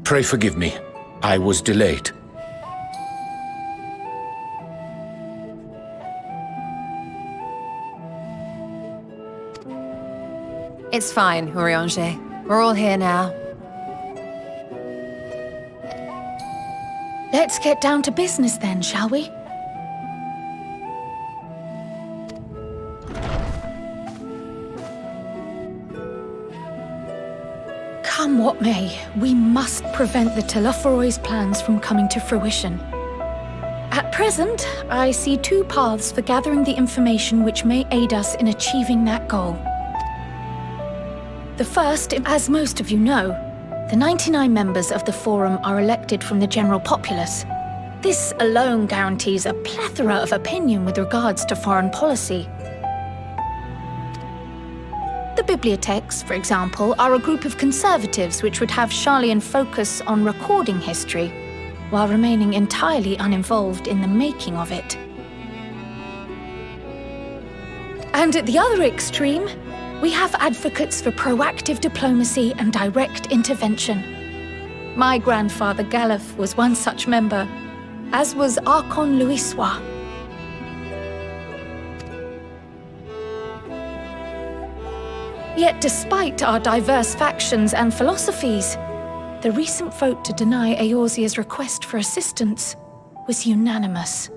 Pray forgive me. I was delayed. It's fine, Urianger. We're all here now. Let's get down to business then, shall we? Come what may, we must prevent the Telophoroi's plans from coming to fruition. At present, I see two paths for gathering the information which may aid us in achieving that goal. The first, as most of you know, the 99 members of the Forum are elected from the general populace. This alone guarantees a plethora of opinion with regards to foreign policy. The bibliotheques, for example, are a group of conservatives which would have Charlian focus on recording history, while remaining entirely uninvolved in the making of it. And at the other extreme, we have advocates for proactive diplomacy and direct intervention. My grandfather Galef was one such member, as was Archon Louisois. Yet despite our diverse factions and philosophies, the recent vote to deny Eorzea's request for assistance was unanimous.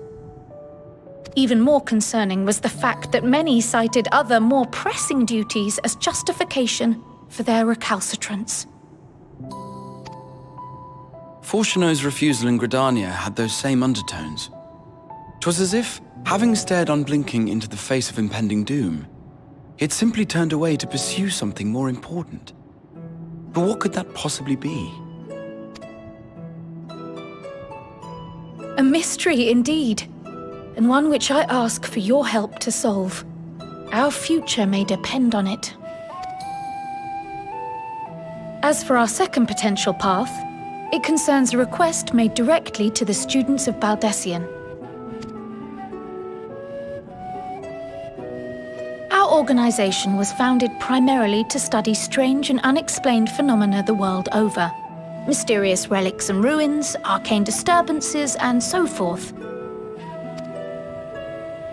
Even more concerning was the fact that many cited other, more pressing duties as justification for their recalcitrance. Fortuno's refusal in Gridania had those same undertones. 'Twas as if, having stared unblinking into the face of impending doom, he had simply turned away to pursue something more important. But what could that possibly be? A mystery indeed, and one which I ask for your help to solve. Our future may depend on it. As for our second potential path, it concerns a request made directly to the students of Baldessian. Our organization was founded primarily to study strange and unexplained phenomena the world over. Mysterious relics and ruins, arcane disturbances, and so forth.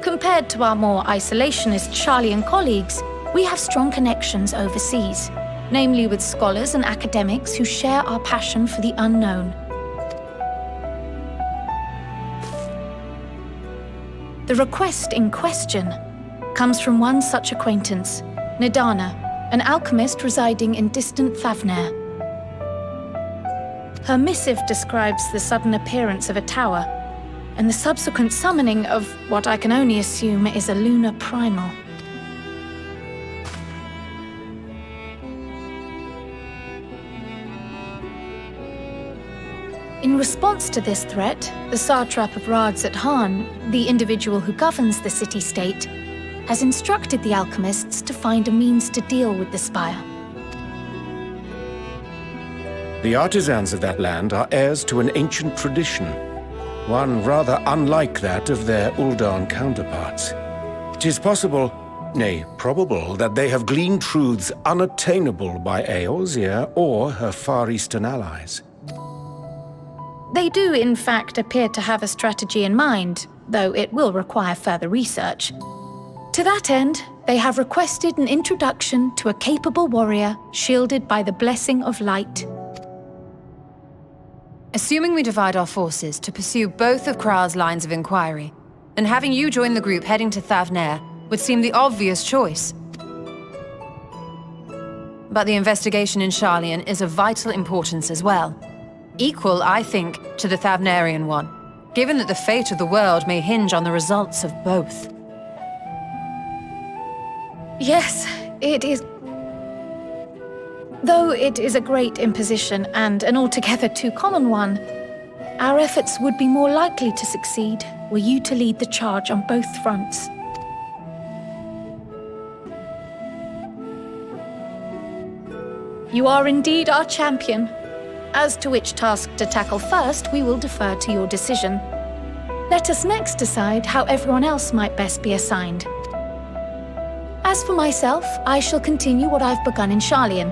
Compared to our more isolationist Charlian colleagues, we have strong connections overseas, namely with scholars and academics who share our passion for the unknown. The request in question comes from one such acquaintance, Nidana, an alchemist residing in distant Thavnair. Her missive describes the sudden appearance of a tower and the subsequent summoning of what I can only assume is a lunar primal. In response to this threat, the satrap of Radzat-Han, the individual who governs the city-state, has instructed the alchemists to find a means to deal with the spire. The artisans of that land are heirs to an ancient tradition, one rather unlike that of their Uldan counterparts. It is possible, nay, probable, that they have gleaned truths unattainable by Eorzea or her Far Eastern allies. They do, in fact, appear to have a strategy in mind, though it will require further research. To that end, they have requested an introduction to a capable warrior shielded by the blessing of light. Assuming we divide our forces to pursue both of Kral's lines of inquiry, then having you join the group heading to Thavnair would seem the obvious choice. But the investigation in Charlian is of vital importance as well. Equal, I think, to the Thavnairian one, given that the fate of the world may hinge on the results of both. Yes, it is. Though it is a great imposition and an altogether too common one, our efforts would be more likely to succeed were you to lead the charge on both fronts. You are indeed our champion. As to which task to tackle first, we will defer to your decision. Let us next decide how everyone else might best be assigned. As for myself, I shall continue what I've begun in Charlian.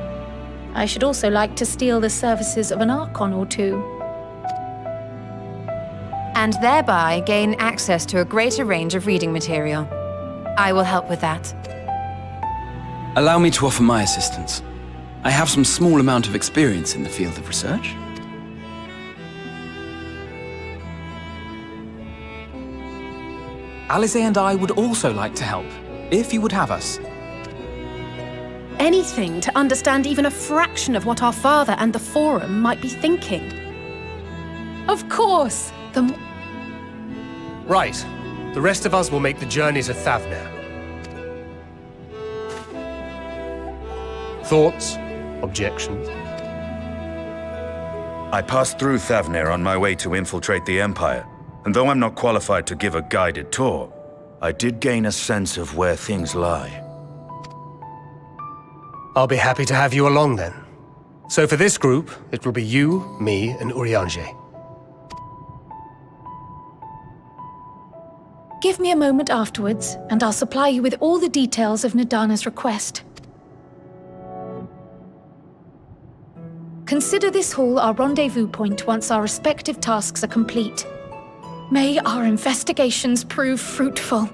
I should also like to steal the services of an Archon or two. And thereby gain access to a greater range of reading material. I will help with that. Allow me to offer my assistance. I have some small amount of experience in the field of research. Alize and I would also like to help, if you would have us. Anything to understand even a fraction of what our father and the Forum might be thinking. Of course! Right. The rest of us will make the journey to Thavner. Thoughts? Objections? I passed through Thavner on my way to infiltrate the Empire, and though I'm not qualified to give a guided tour, I did gain a sense of where things lie. I'll be happy to have you along then. So for this group, it will be you, me, and Urianger. Give me a moment afterwards, and I'll supply you with all the details of Nadana's request. Consider this hall our rendezvous point once our respective tasks are complete. May our investigations prove fruitful.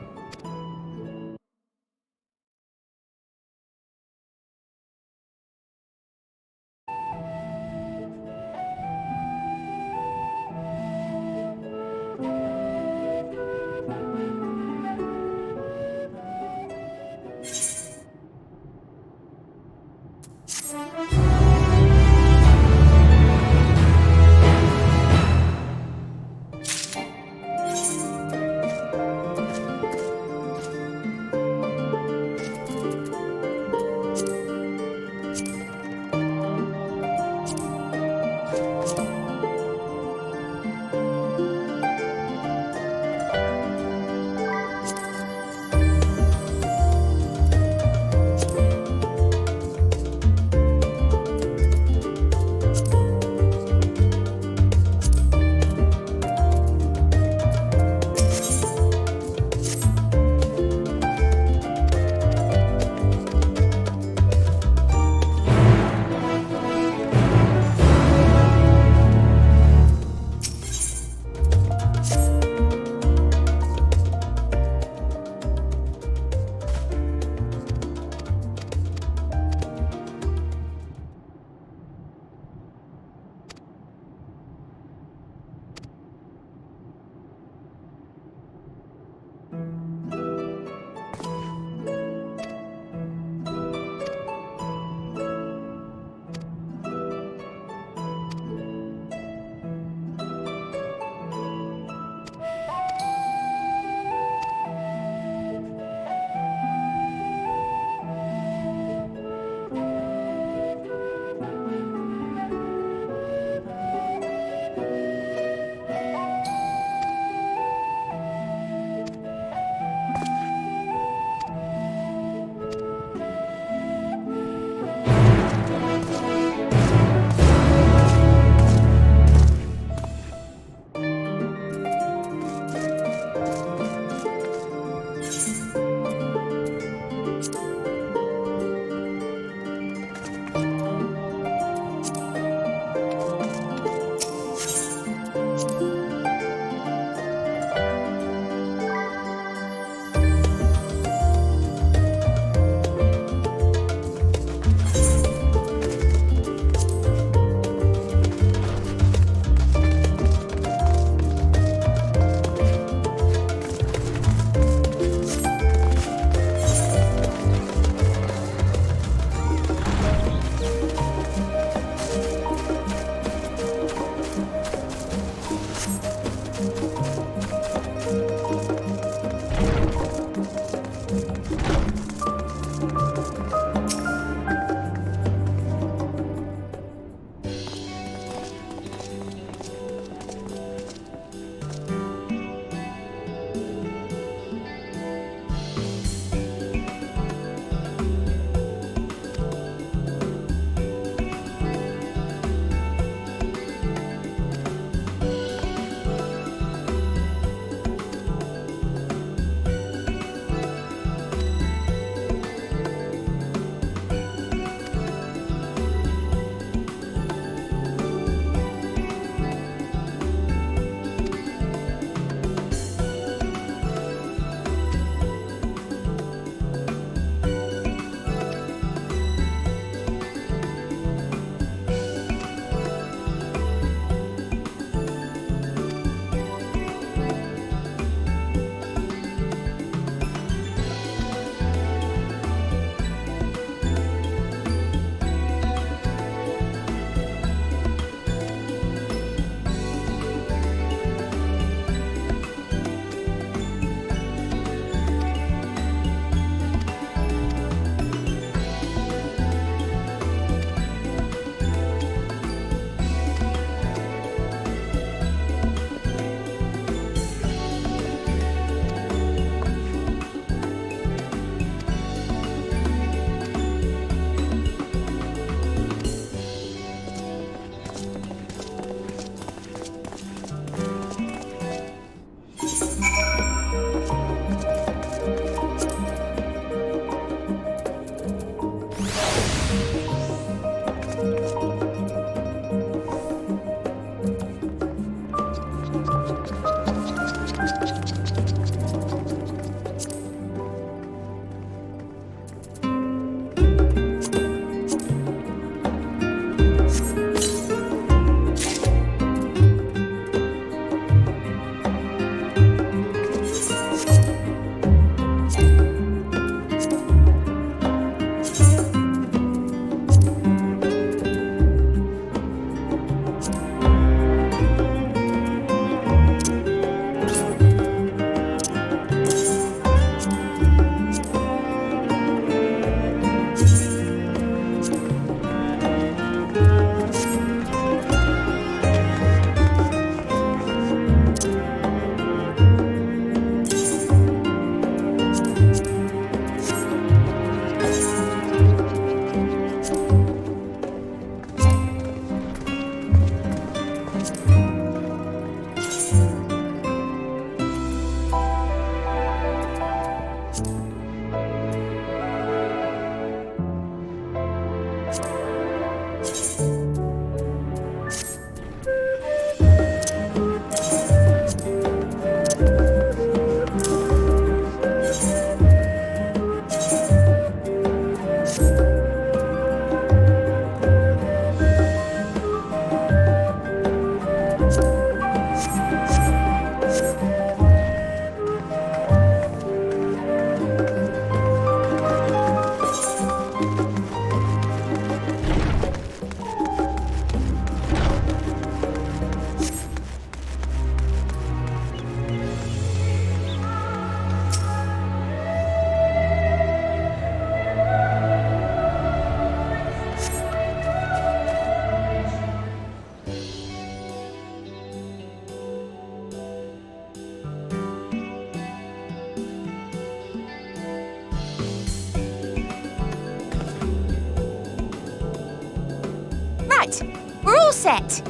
set?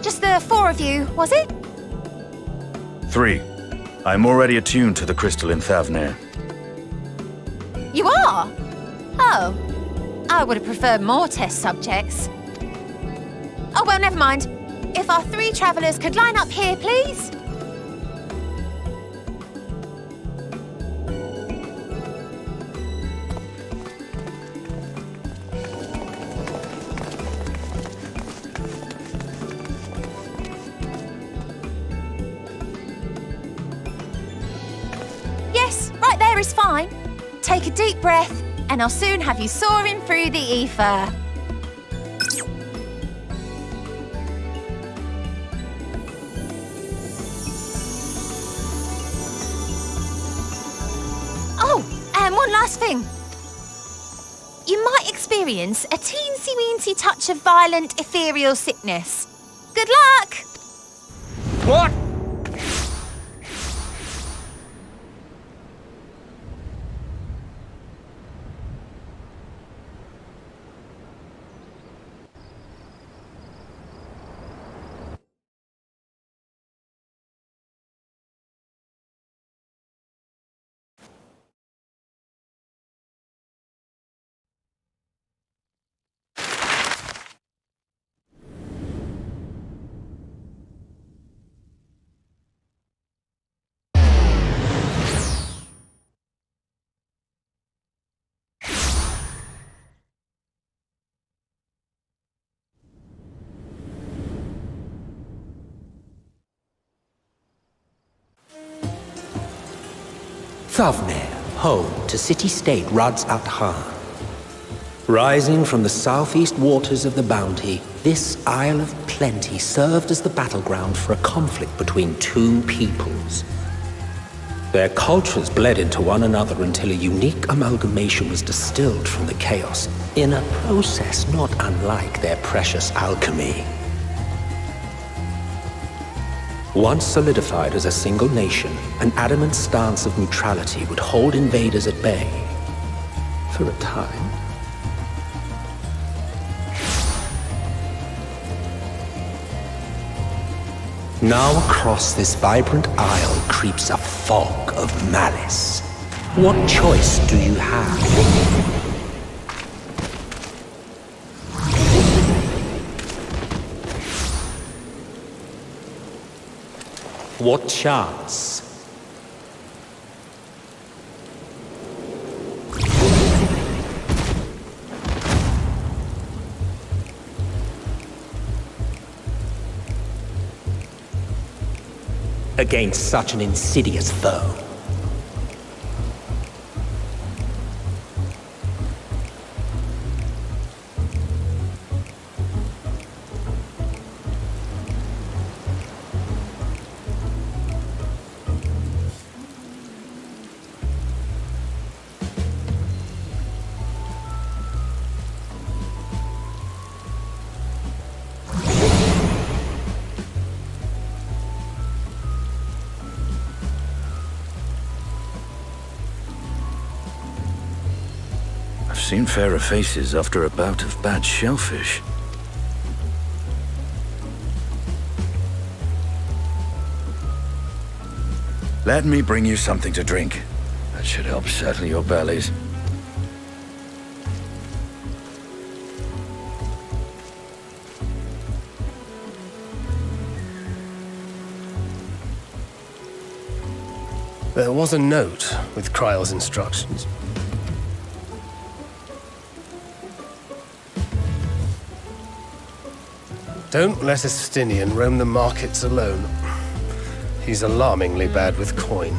Just the 4 of you, was it? 3. I'm already attuned to the crystal in Thavnir. You are? Oh. I would have preferred more test subjects. Oh, well, never mind. If our 3 travelers could line up here, please. Yes, right there is fine. Take a deep breath, and I'll soon have you soaring through the ether. Oh, and one last thing. You might experience a teensy-weensy touch of violent ethereal sickness. Good luck! What? Thavnir, home to city-state Rads at Han. Rising from the southeast waters of the Bounty, this Isle of Plenty served as the battleground for a conflict between 2 peoples. Their cultures bled into one another until a unique amalgamation was distilled from the chaos, in a process not unlike their precious alchemy. Once solidified as a single nation, an adamant stance of neutrality would hold invaders at bay. For a time. Now across this vibrant isle creeps a fog of malice. What choice do you have? What chance? Against such an insidious foe. Seen fairer faces after a bout of bad shellfish. Let me bring you something to drink. That should help settle your bellies. There was a note with Kryle's instructions. Don't let a Stinian roam the markets alone. He's alarmingly bad with coin.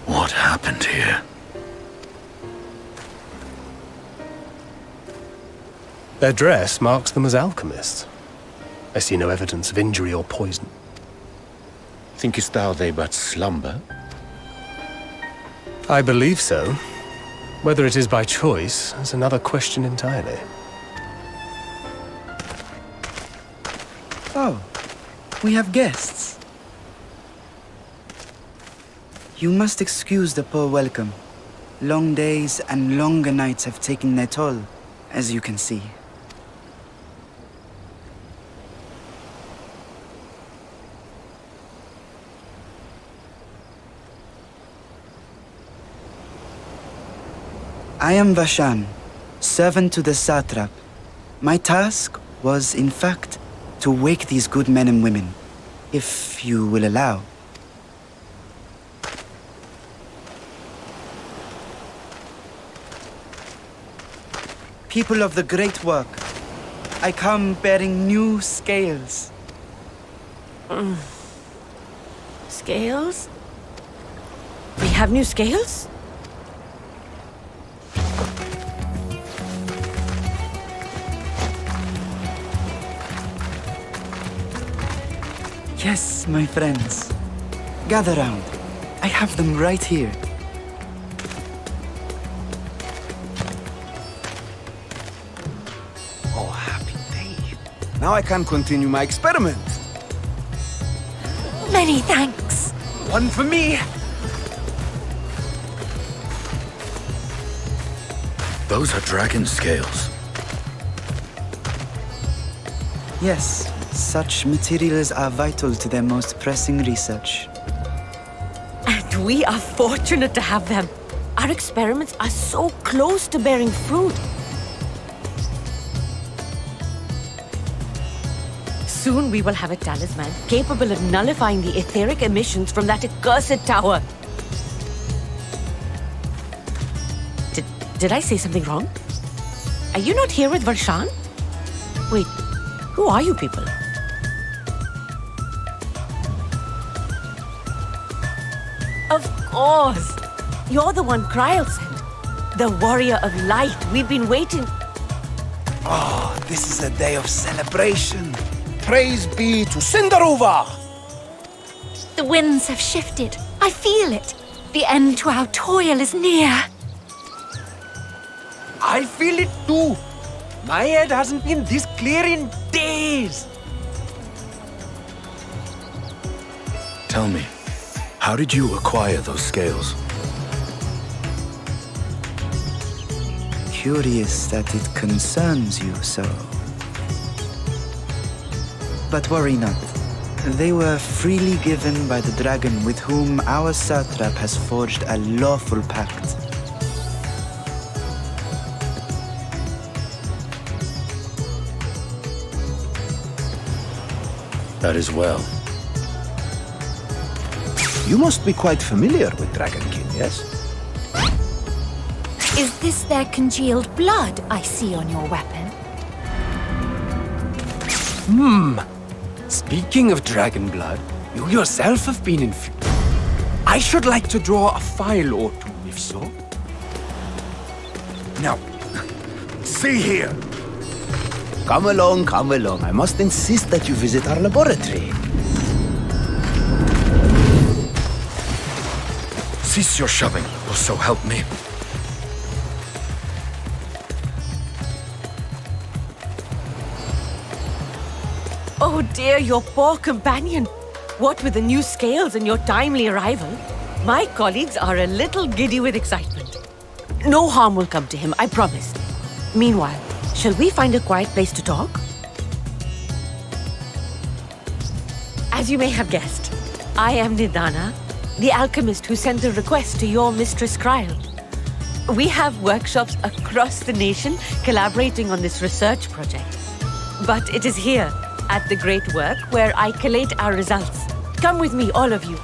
What happened here? Their dress marks them as alchemists. I see no evidence of injury or poison. Thinkest thou they but slumber? I believe so. Whether it is by choice is another question entirely. Oh, we have guests. You must excuse the poor welcome. Long days and longer nights have taken their toll, as you can see. I am Vashan, servant to the satrap. My task was, in fact, to wake these good men and women, if you will allow. People of the great work, I come bearing new scales. Scales? We have new scales? Yes, my friends. Gather round. I have them right here. Oh, happy day. Now I can continue my experiment. Many thanks. One for me. Those are dragon scales. Yes, such materials are vital to their most pressing research. And we are fortunate to have them. Our experiments are so close to bearing fruit. Soon we will have a talisman capable of nullifying the etheric emissions from that accursed tower. Did I say something wrong? Are you not here with Varshan? Wait, who are you people? Of course! You're the one Kryl sent. The warrior of light. We've been waiting. Oh, this is a day of celebration. Praise be to Cinderova! The winds have shifted. I feel it. The end to our toil is near. I feel it too. My head hasn't been this clear in days. Tell me, how did you acquire those scales? Curious that it concerns you so. But worry not. They were freely given by the dragon with whom our satrap has forged a lawful pact. That is well. You must be quite familiar with Dragonkin, yes? Is this their congealed blood I see on your weapon? Speaking of dragon blood, you yourself have been infused. I should like to draw a file or two, if so. Now, see here. Come along, come along. I must insist that you visit our laboratory. Cease your shoving, or so help me. Oh dear, your poor companion. What with the new scales and your timely arrival, my colleagues are a little giddy with excitement. No harm will come to him, I promise. Meanwhile, shall we find a quiet place to talk? As you may have guessed, I am Nidana, the alchemist who sent the request to your mistress Kryl. We have workshops across the nation collaborating on this research project. But it is here, at the Great Work, where I collate our results. Come with me, all of you.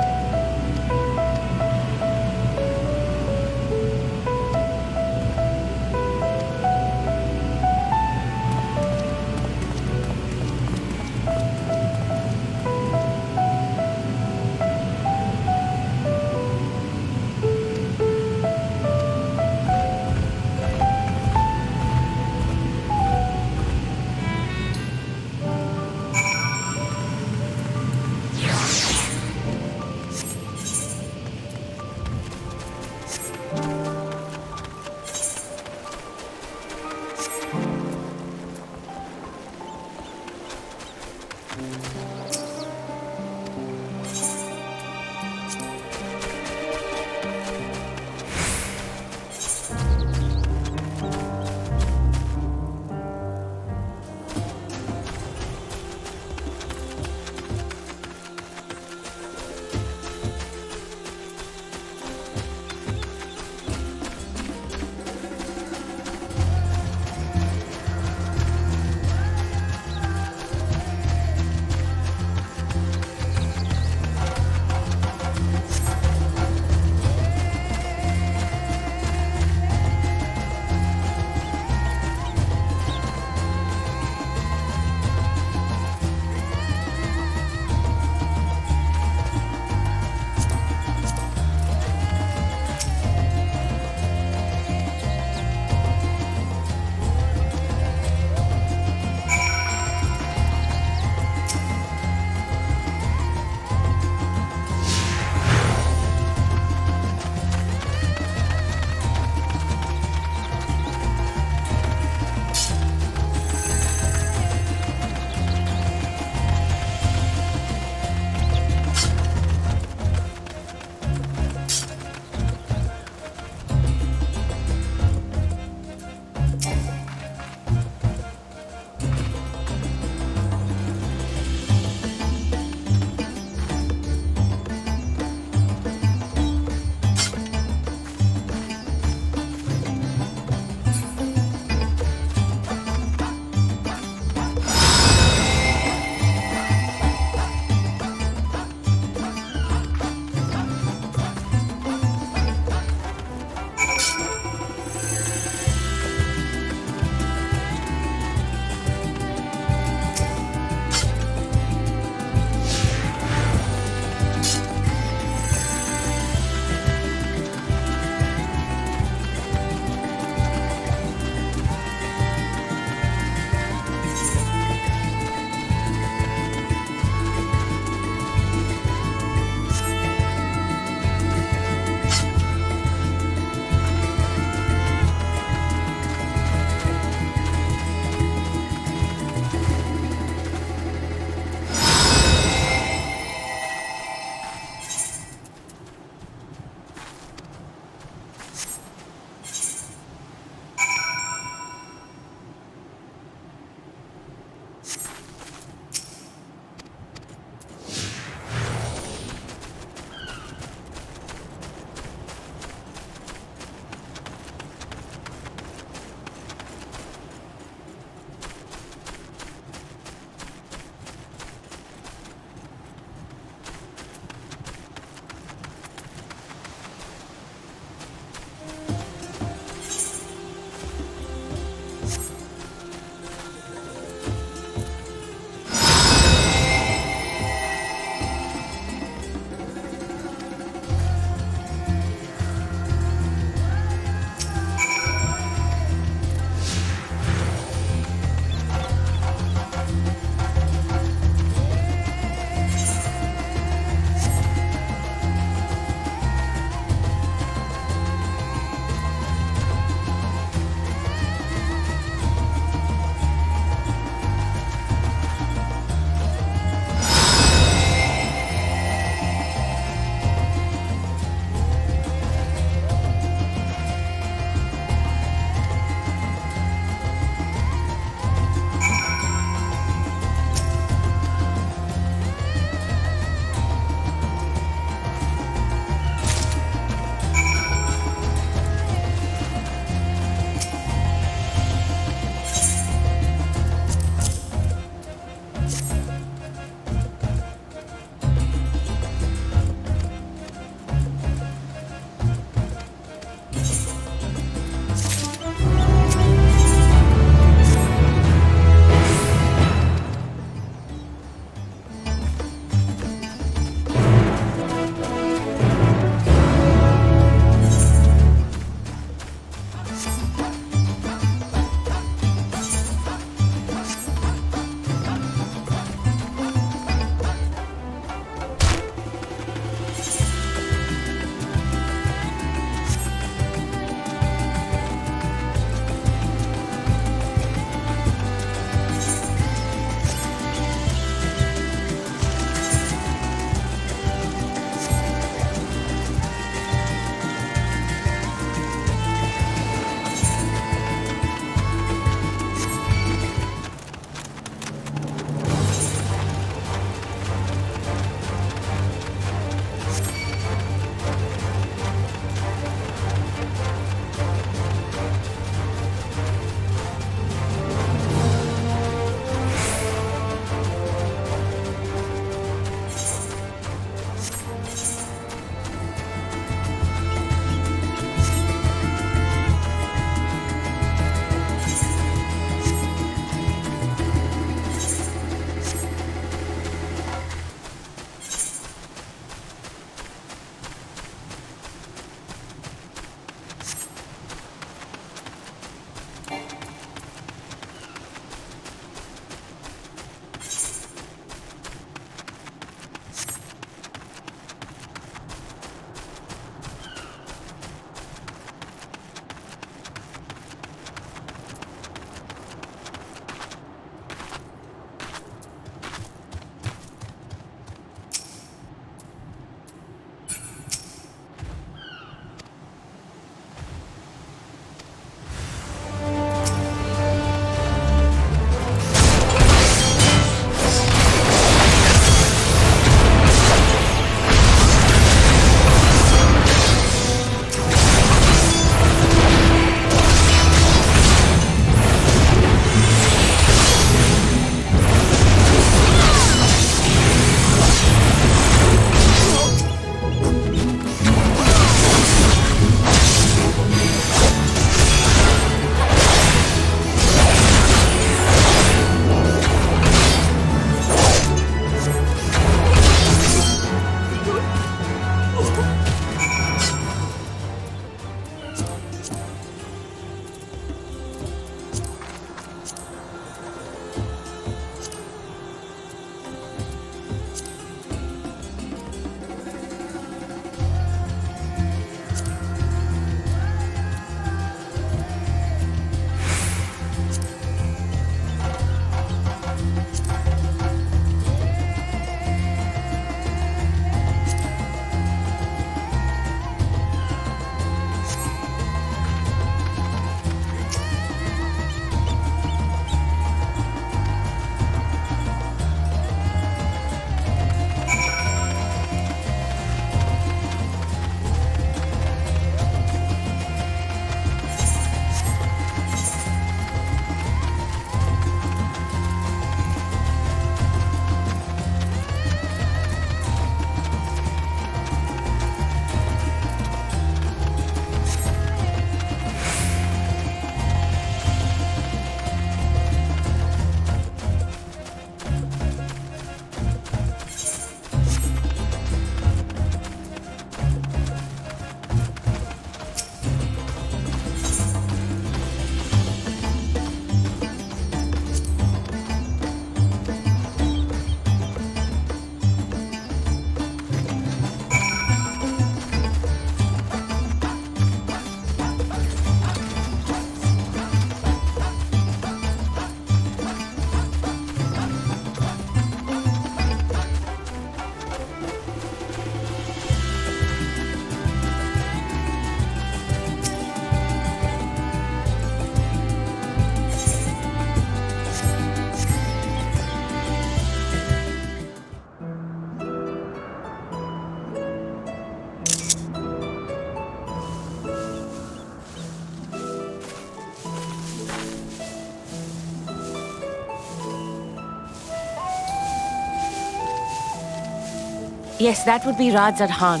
Yes, that would be Radzad Khan.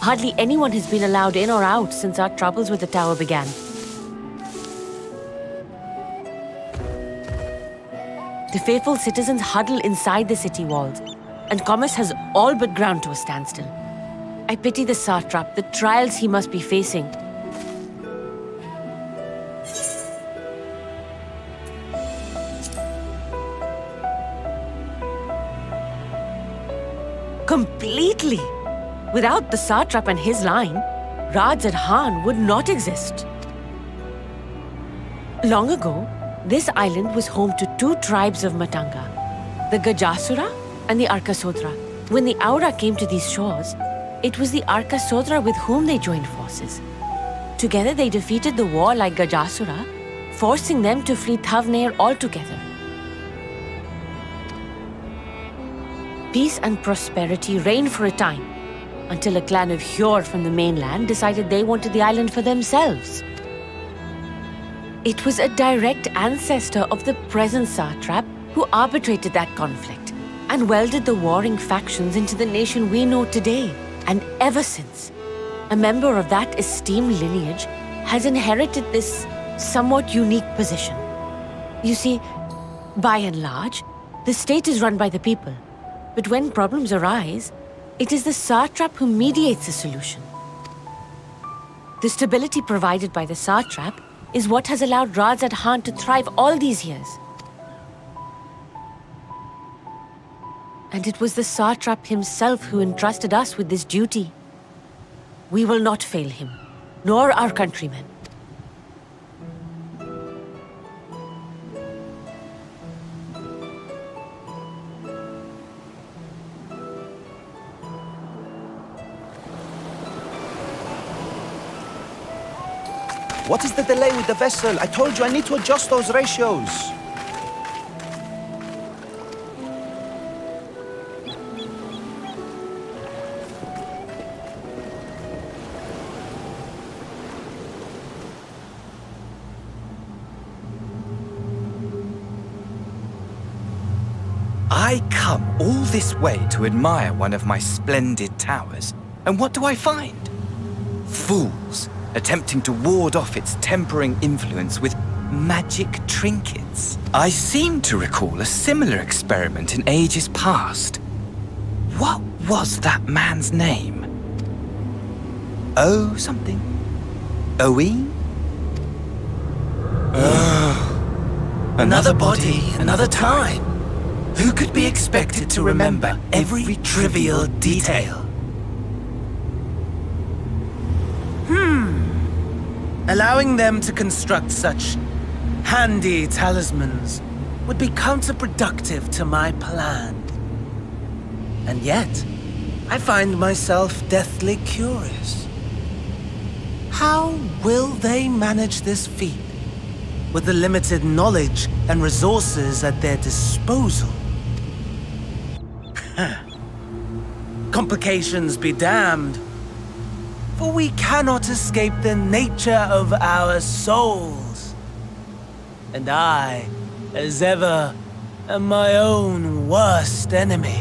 Hardly anyone has been allowed in or out since our troubles with the tower began. The faithful citizens huddle inside the city walls, and commerce has all but ground to a standstill. I pity the satrap, the trials he must be facing. Completely! Without the satrap and his line, Radzad Khan would not exist. Long ago, this island was home to two tribes of Matanga, the Gajasura and the Arkasodra. When the Aura came to these shores, it was the Arkasodra with whom they joined forces. Together they defeated the warlike Gajasura, forcing them to flee Thavnair altogether. Peace and prosperity reigned for a time, until a clan of Hjor from the mainland decided they wanted the island for themselves. It was a direct ancestor of the present satrap who arbitrated that conflict and welded the warring factions into the nation we know today. And ever since, a member of that esteemed lineage has inherited this somewhat unique position. You see, by and large, the state is run by the people. But when problems arise, it is the satrap who mediates the solution. The stability provided by the satrap is what has allowed Radzad Khan to thrive all these years. And it was the satrap himself who entrusted us with this duty. We will not fail him, nor our countrymen. What is the delay with the vessel? I told you I need to adjust those ratios. I come all this way to admire one of my splendid towers, and what do I find? Fools attempting to ward off its tempering influence with magic trinkets. I seem to recall a similar experiment in ages past. What was that man's name? Oh something. Owen? Another body, another time. Who could be expected to remember every trivial detail? Allowing them to construct such handy talismans would be counterproductive to my plan. And yet, I find myself deathly curious. How will they manage this feat with the limited knowledge and resources at their disposal? Complications be damned. For we cannot escape the nature of our souls. And I, as ever, am my own worst enemy.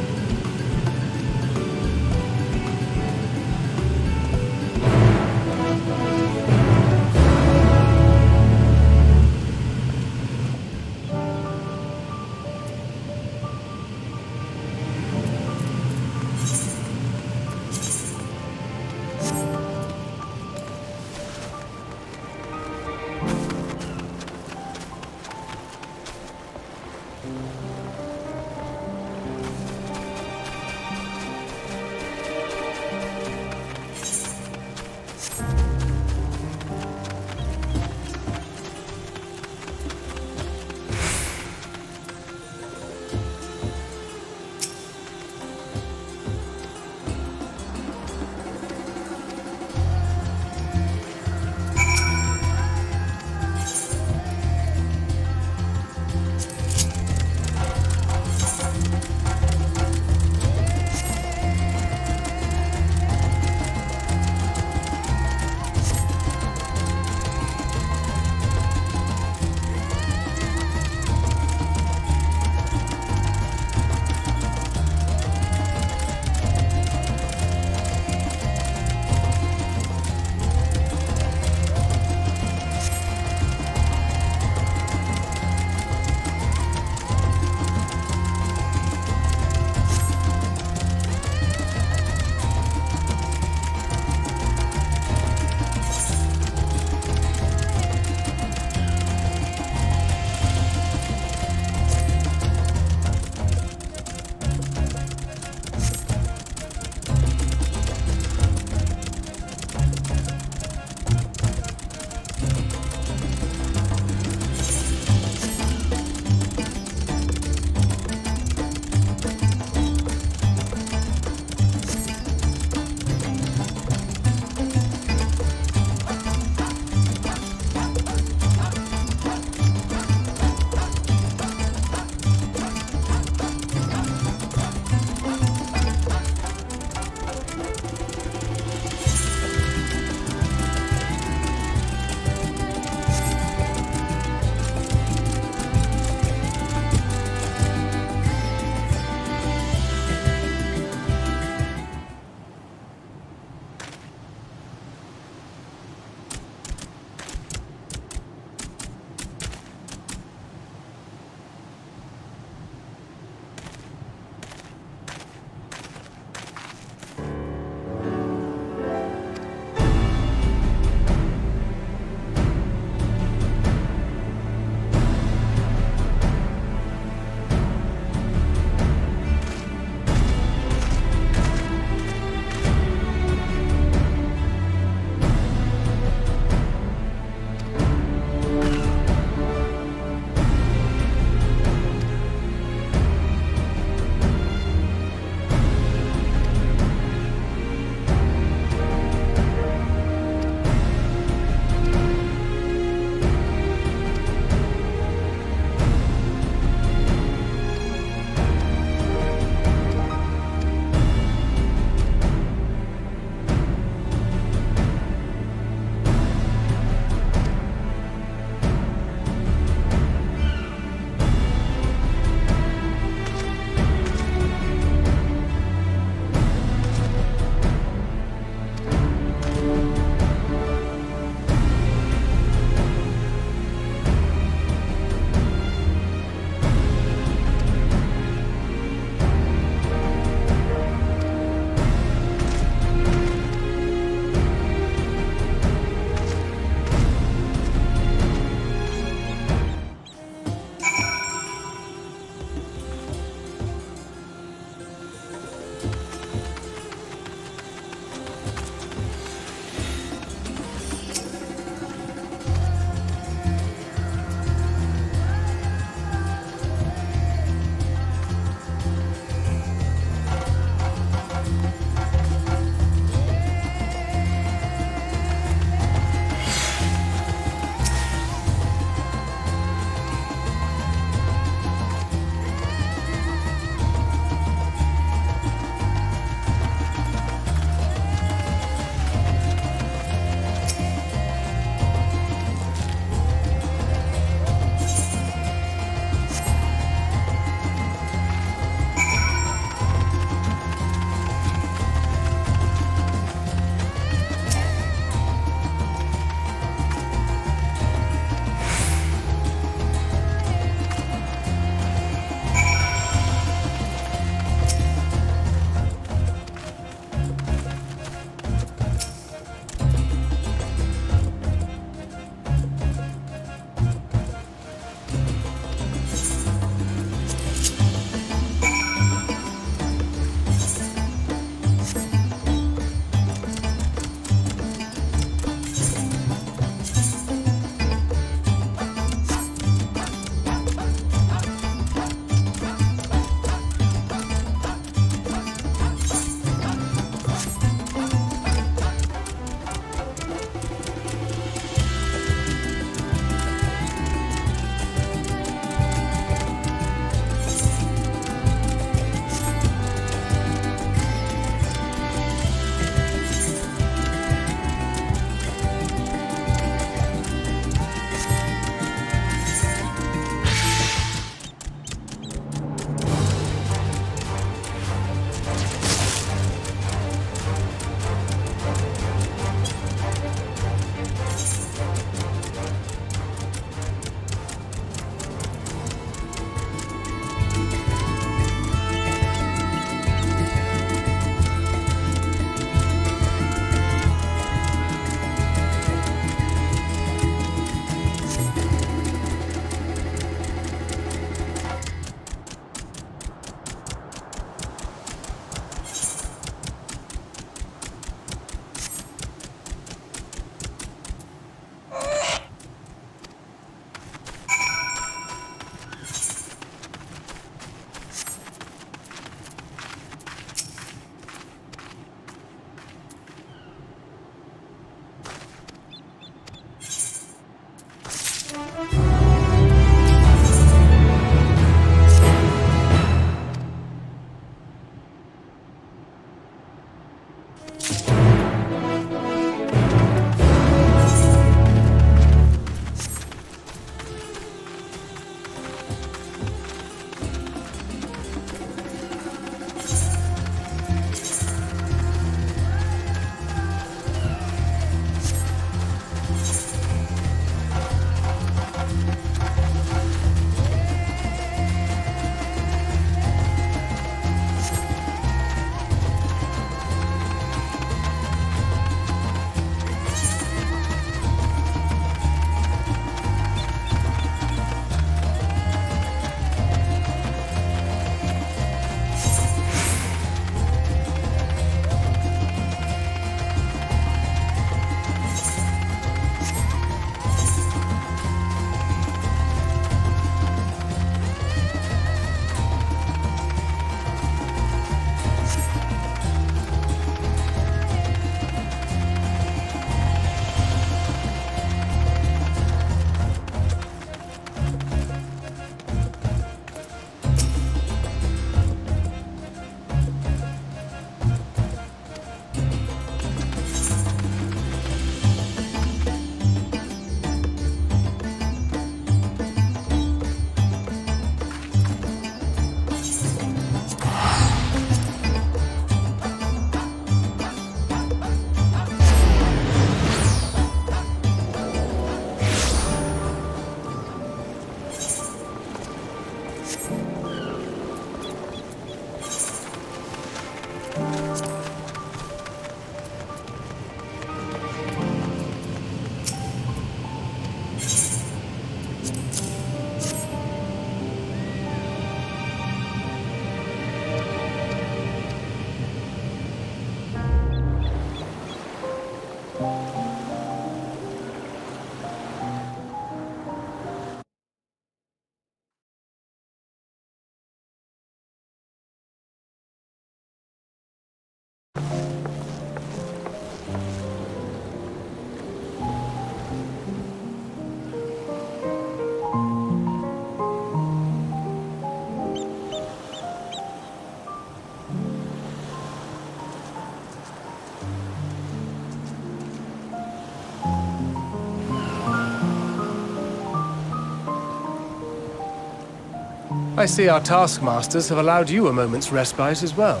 I see our taskmasters have allowed you a moment's respite as well.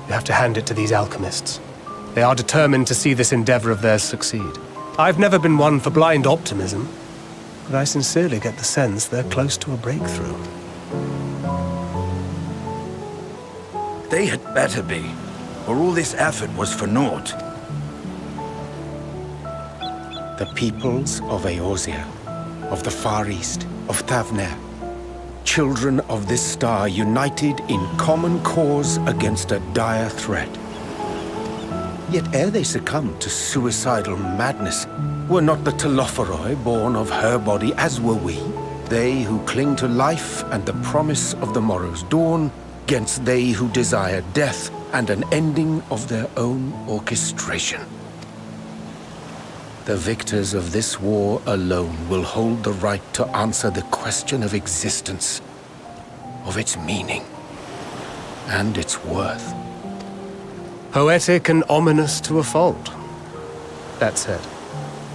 You have to hand it to these alchemists. They are determined to see this endeavor of theirs succeed. I've never been one for blind optimism, but I sincerely get the sense they're close to a breakthrough. They had better be, or all this effort was for naught. The peoples of Eorzea, of the Far East, of Thavner, children of this star united in common cause against a dire threat. Yet ere they succumbed to suicidal madness, were not the Telophoroi born of her body as were we? They who cling to life and the promise of the morrow's dawn, against they who desire death and an ending of their own orchestration. The victors of this war alone will hold the right to answer the question of existence, of its meaning, and its worth. Poetic and ominous to a fault. That said,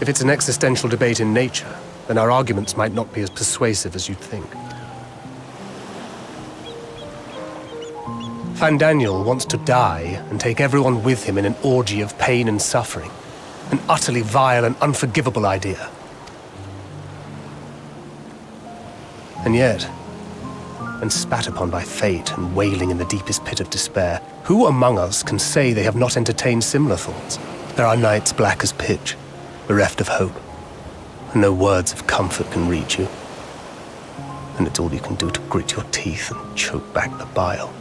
if it's an existential debate in nature, then our arguments might not be as persuasive as you'd think. Fandaniel wants to die and take everyone with him in an orgy of pain and suffering. An utterly vile and unforgivable idea. And yet, when spat upon by fate and wailing in the deepest pit of despair, who among us can say they have not entertained similar thoughts? There are nights black as pitch, bereft of hope, and no words of comfort can reach you. And it's all you can do to grit your teeth and choke back the bile.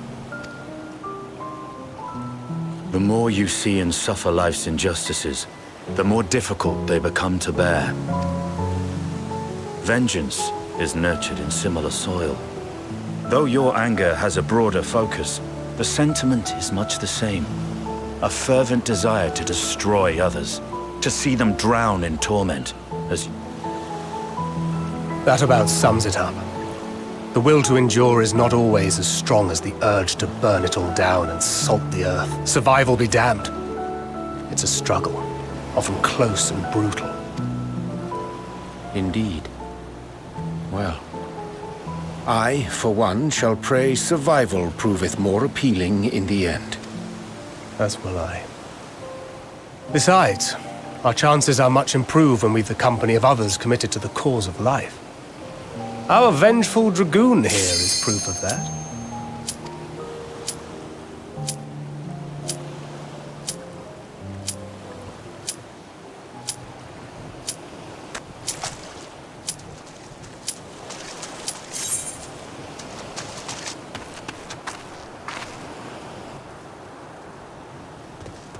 The more you see and suffer life's injustices, the more difficult they become to bear. Vengeance is nurtured in similar soil. Though your anger has a broader focus, the sentiment is much the same. A fervent desire to destroy others, to see them drown in torment, as... That about sums it up. The will to endure is not always as strong as the urge to burn it all down and salt the earth. Survival be damned. It's a struggle, often close and brutal. Indeed. Well, I, for one, shall pray survival proveth more appealing in the end. As will I. Besides, our chances are much improved when we've the company of others committed to the cause of life. Our vengeful dragoon here is proof of that.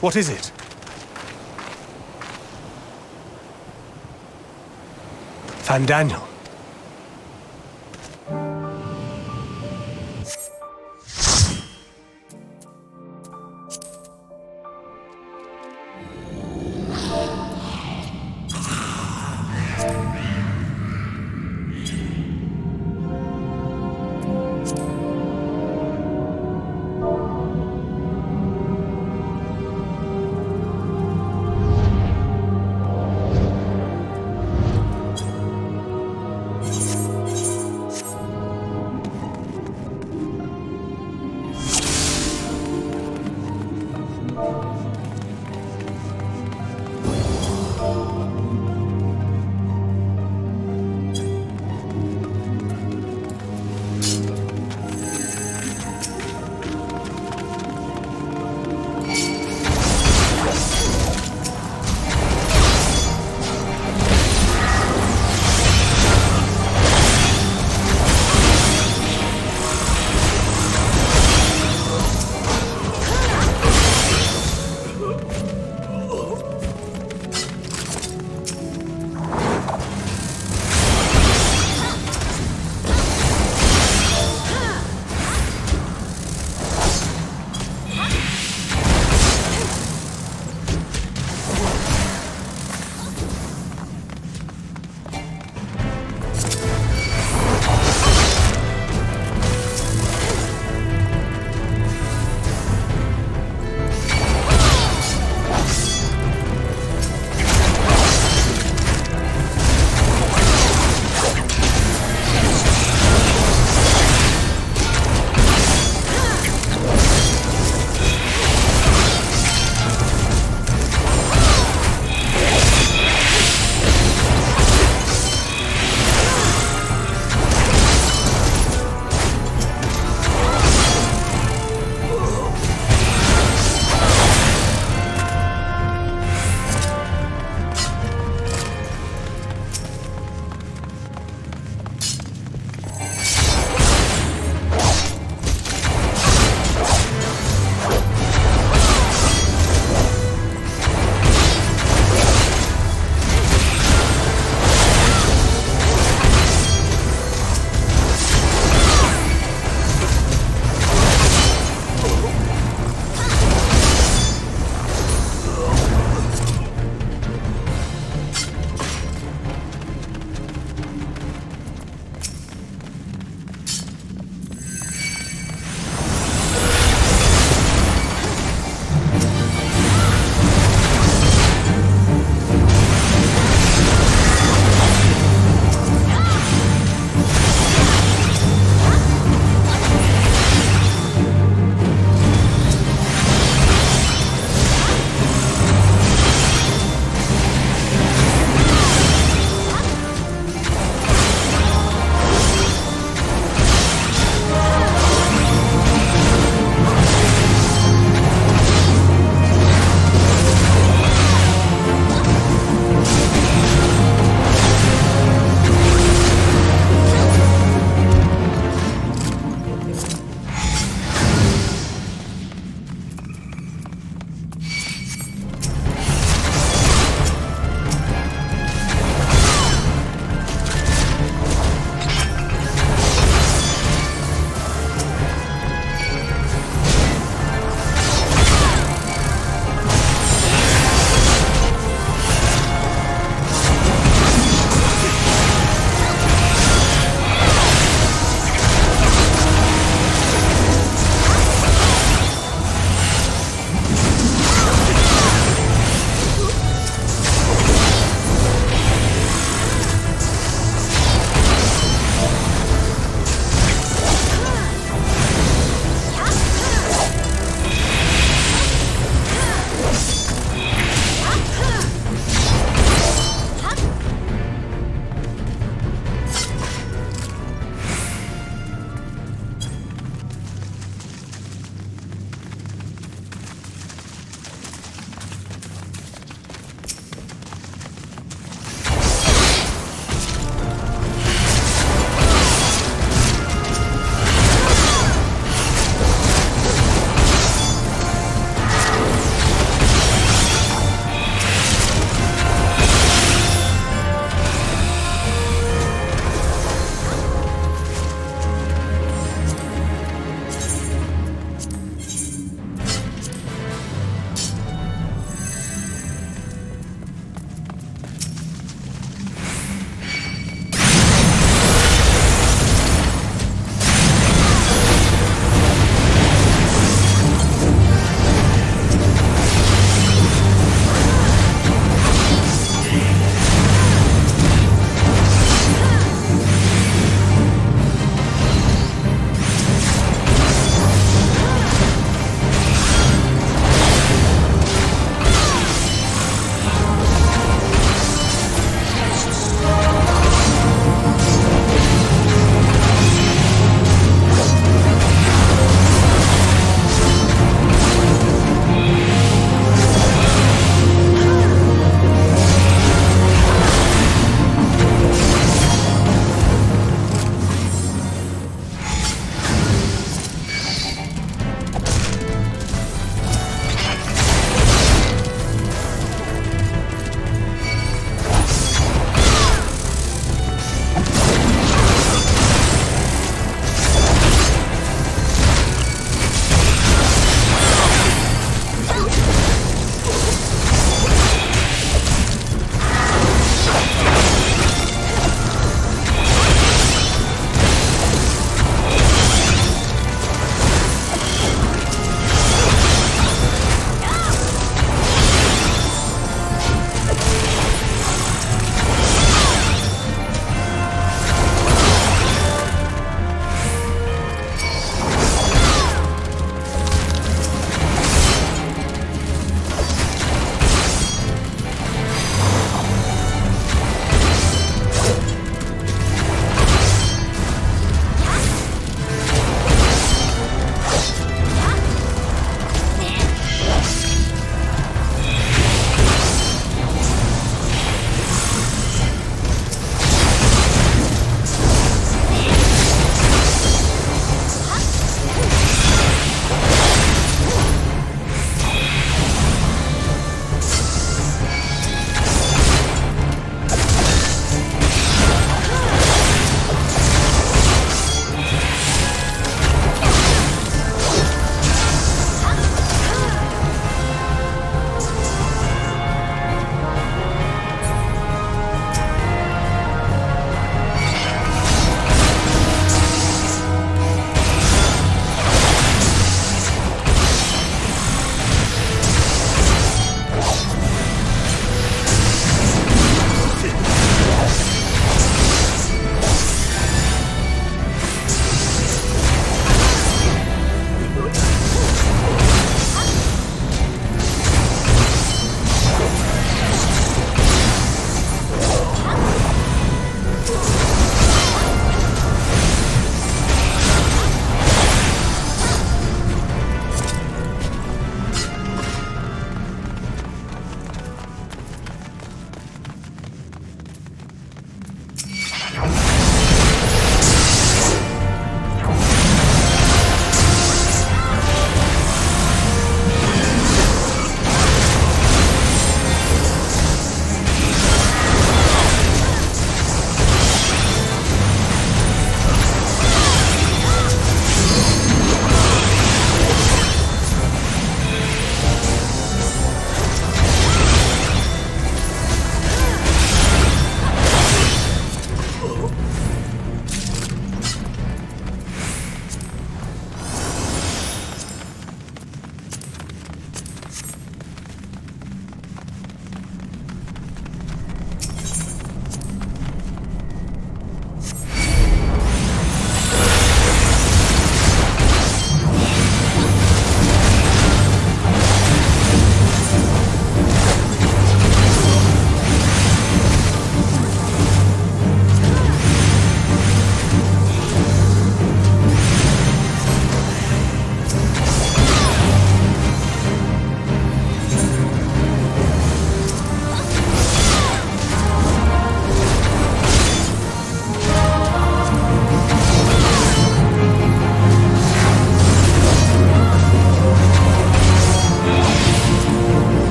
What is it? Fandaniel.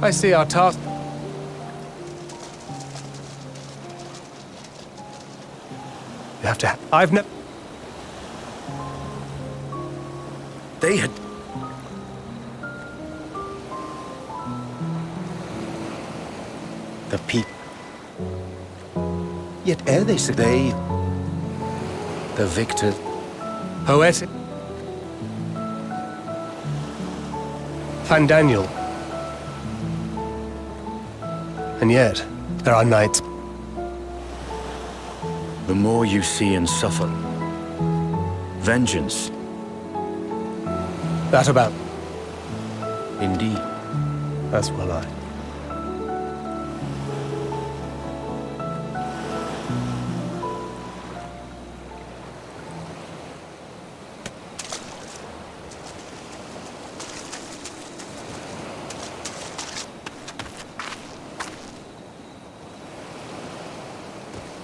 I see our task. You have to. I've never. They had... The people... Yet ere they said they... The victor... Poetic. Fandaniel. And yet, there are knights. The more you see and suffer. Vengeance, That about. indeed. As will I.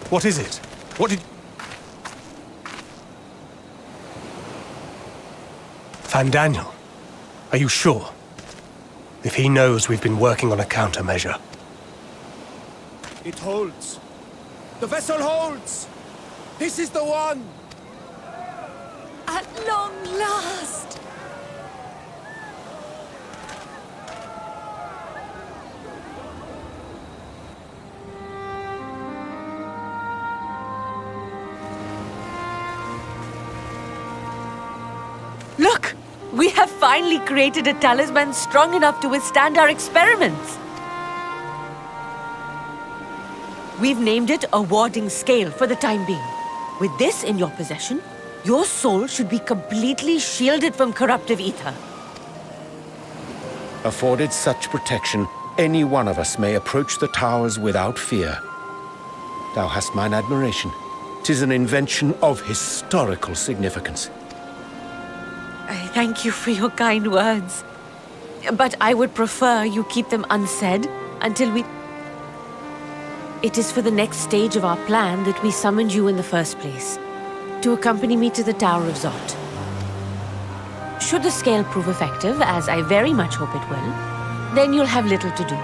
What is it? What did... Fandaniel, are you sure? If he knows we've been working on a countermeasure. It holds. The vessel holds! This is the one! At long last! Look! We have finally created a talisman strong enough to withstand our experiments! We've named it a warding scale for the time being. With this in your possession, your soul should be completely shielded from corruptive ether. Afforded such protection, any one of us may approach the towers without fear. Thou hast mine admiration. 'Tis an invention of historical significance. I thank you for your kind words. But I would prefer you keep them unsaid until we... It is for the next stage of our plan that we summoned you in the first place, to accompany me to the Tower of Zot. Should the scale prove effective, as I very much hope it will, then you'll have little to do.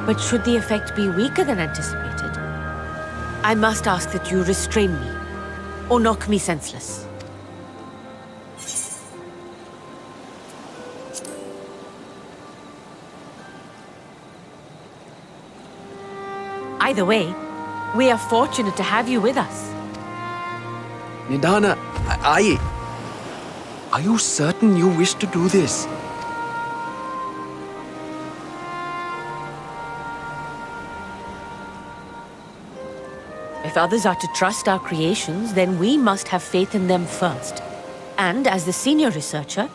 But should the effect be weaker than anticipated, I must ask that you restrain me, or knock me senseless. Either way, we are fortunate to have you with us. Nidana, are you certain you wish to do this? If others are to trust our creations, then we must have faith in them first. And as the senior researcher,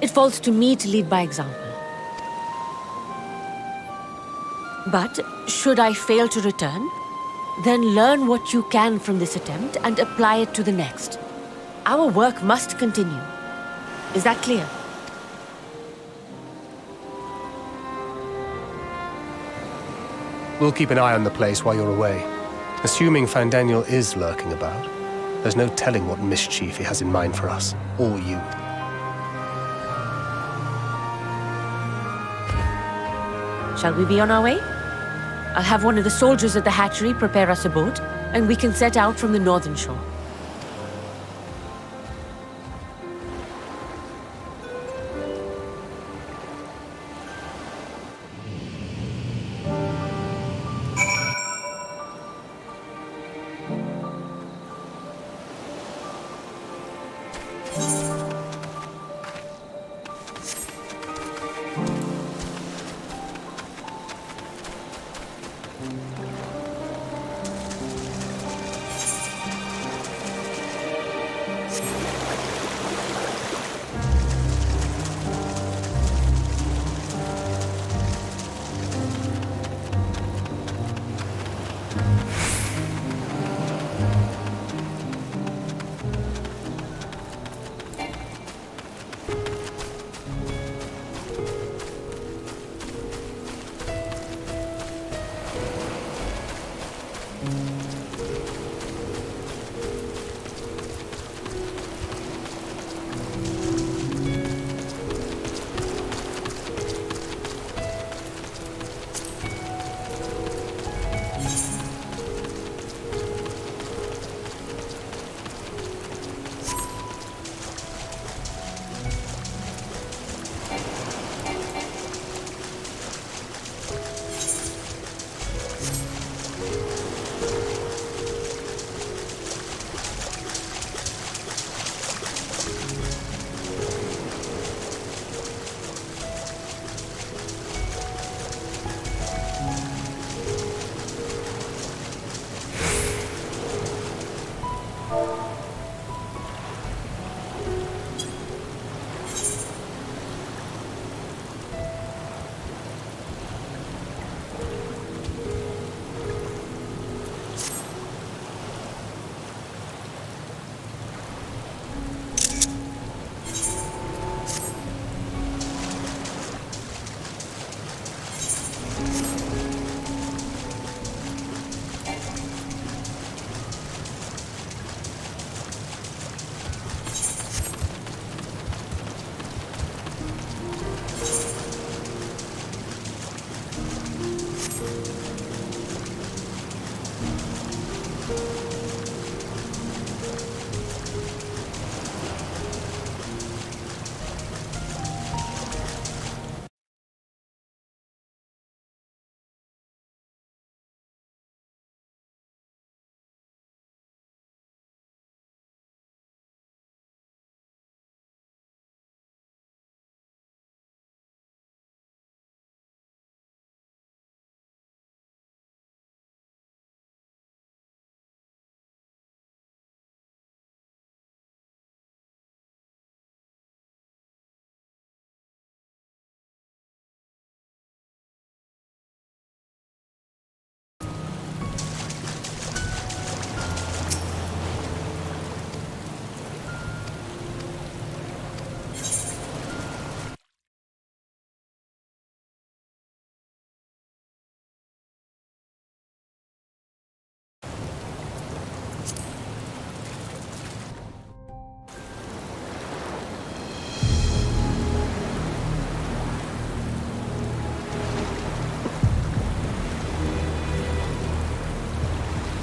it falls to me to lead by example. But should I fail to return, then learn what you can from this attempt and apply it to the next. Our work must continue. Is that clear? We'll keep an eye on the place while you're away. Assuming Fandaniel is lurking about, there's no telling what mischief he has in mind for us, or you. Shall we be on our way? I'll have one of the soldiers at the hatchery prepare us a boat, and we can set out from the northern shore.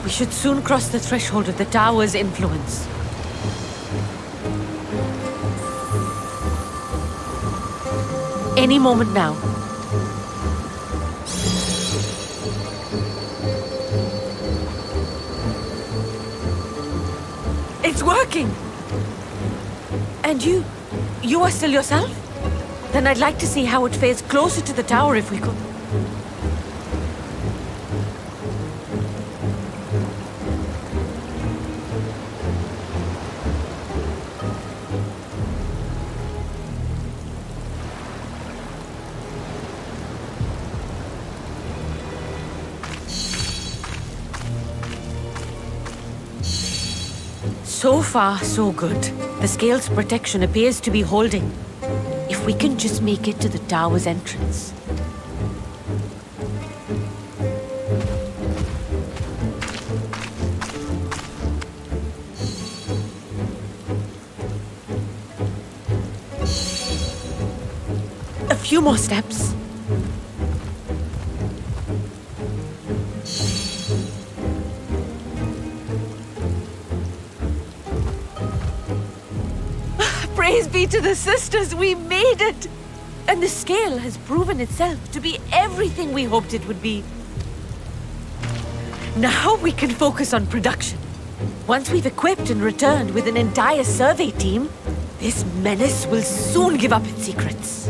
We should soon cross the threshold of the tower's influence. Any moment now. It's working! And you are still yourself? Then I'd like to see how it fares closer to the tower if we could. So far, so good. The scale's protection appears to be holding. If we can just make it to the tower's entrance. A few more steps. Praise be to the sisters, we made it! And the scale has proven itself to be everything we hoped it would be. Now we can focus on production. Once we've equipped and returned with an entire survey team, this menace will soon give up its secrets.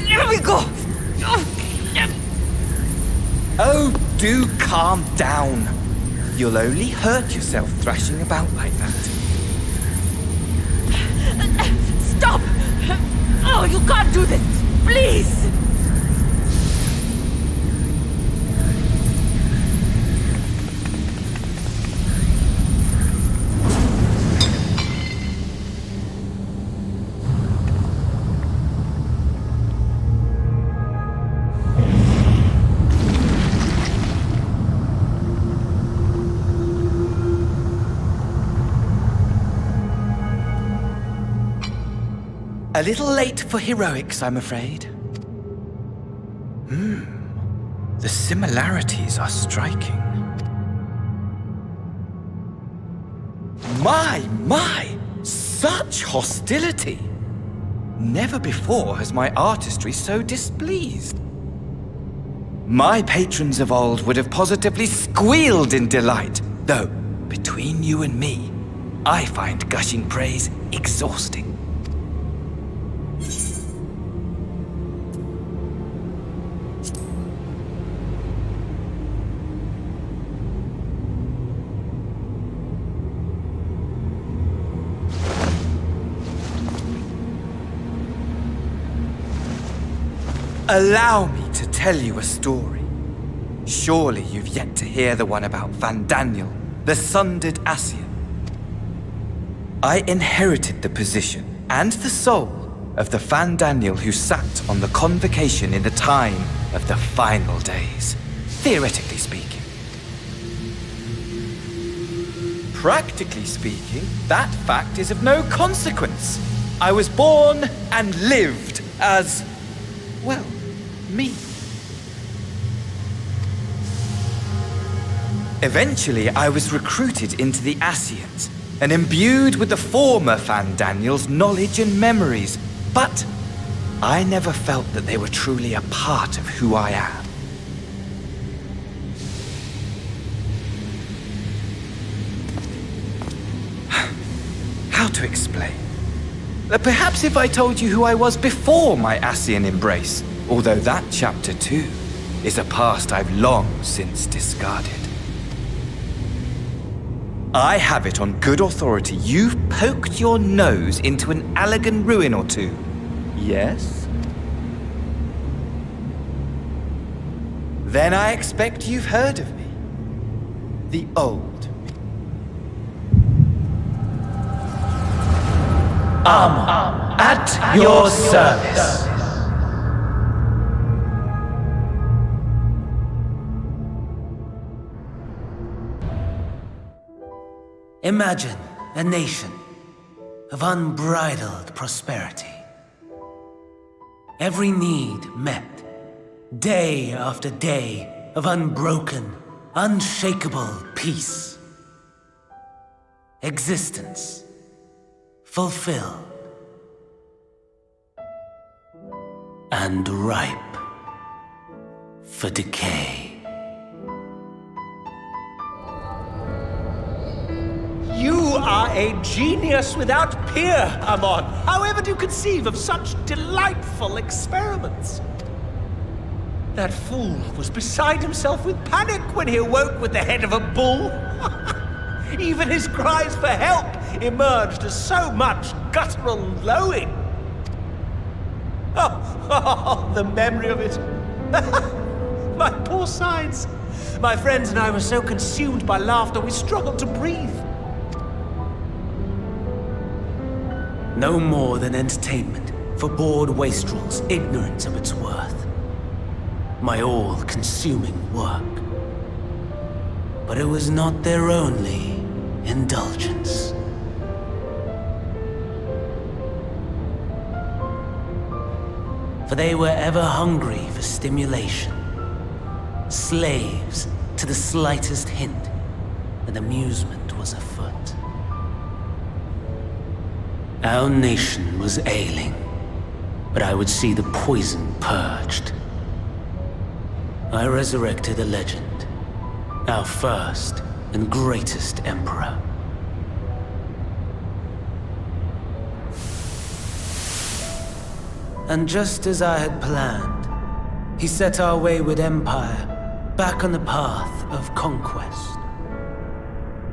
There we go! Oh, do calm down. You'll only hurt yourself thrashing about like that. Stop! Oh, you can't do this! Please! A little late for heroics, I'm afraid. The similarities are striking. My! Such hostility! Never before has my artistry so displeased. My patrons of old would have positively squealed in delight, though, between you and me, I find gushing praise exhausting. Allow me to tell you a story. Surely you've yet to hear the one about Van Daniel, the sundered Ascian. I inherited the position and the soul of the Van Daniel who sat on the convocation in the time of the final days, theoretically speaking. Practically speaking, that fact is of no consequence. I was born and lived as, well, me. Eventually, I was recruited into the Ascians and imbued with the former Van Daniel's knowledge and memories, but I never felt that they were truly a part of who I am. How to explain. Perhaps if I told you who I was before my Ascian embrace, although that chapter too is a past I've long since discarded. I have it on good authority you've poked your nose into an Allegan ruin or two. Yes? Then I expect you've heard of me. The old me. At your service. Imagine a nation of unbridled prosperity. Every need met, day after day of unbroken, unshakable peace. Existence fulfilled and ripe for decay. You are a genius without peer, Amon. However do you conceive of such delightful experiments? That fool was beside himself with panic when he awoke with the head of a bull. Even his cries for help emerged as so much guttural lowing. Oh, the memory of it. My poor sides. My friends and I were so consumed by laughter we struggled to breathe. No more than entertainment for bored wastrels ignorant of its worth. My all-consuming work. But it was not their only indulgence. For they were ever hungry for stimulation, slaves to the slightest hint that amusement was afoot. Our nation was ailing, but I would see the poison purged. I resurrected a legend, our first and greatest emperor. And just as I had planned, he set our wayward empire back on the path of conquest.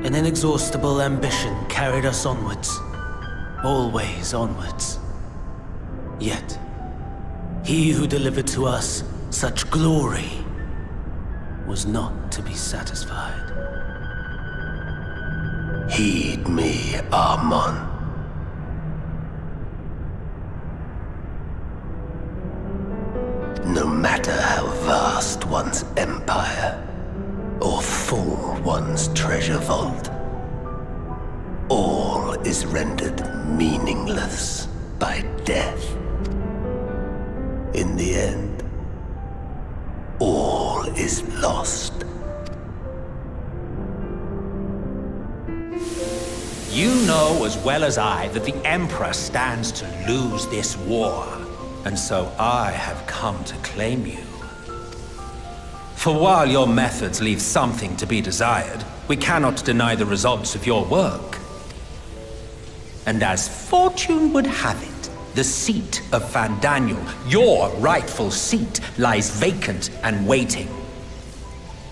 An inexhaustible ambition carried us onwards, always onwards. Yet, he who delivered to us such glory was not to be satisfied. Heed me, Amon. No matter how vast one's empire, or full one's treasure vault, all is rendered meaningless by death. In the end, all is lost. You know as well as I that the Emperor stands to lose this war, and so I have come to claim you. For while your methods leave something to be desired, we cannot deny the results of your work. And as fortune would have it, the seat of Fandaniel, your rightful seat, lies vacant and waiting.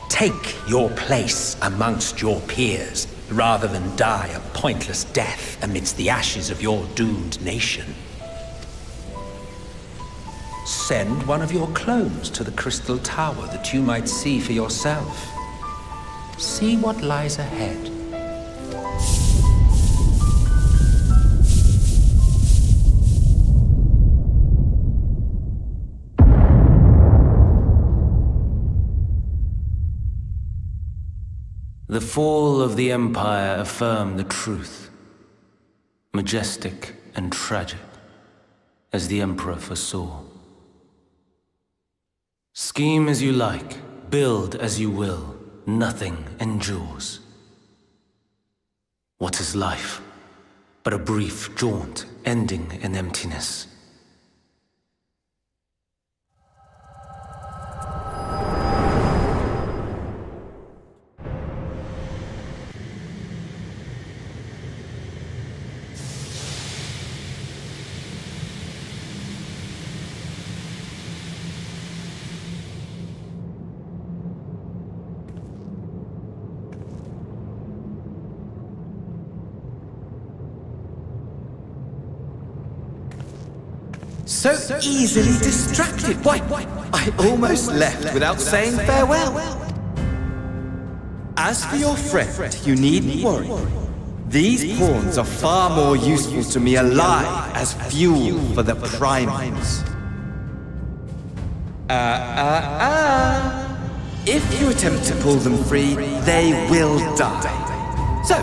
Take your place amongst your peers, rather than die a pointless death amidst the ashes of your doomed nation. Send one of your clones to the Crystal Tower that you might see for yourself. See what lies ahead. The fall of the Empire affirmed the truth, majestic and tragic, as the Emperor foresaw. Scheme as you like, build as you will, nothing endures. What is life but a brief jaunt ending in emptiness? So easily distracted. Why, I almost left without saying farewell. As for your friend, you needn't worry. These pawns are far more useful to me alive as fuel for the primals. If you attempt to pull them free, they will die. So,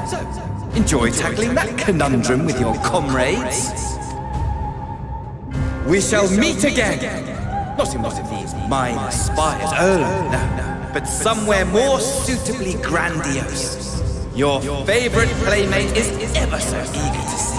enjoy tackling that conundrum with your comrades. We shall meet again! Not in one of these minor spires, oh no, but somewhere more suitably grandiose. Your favorite playmate is ever so eager to see.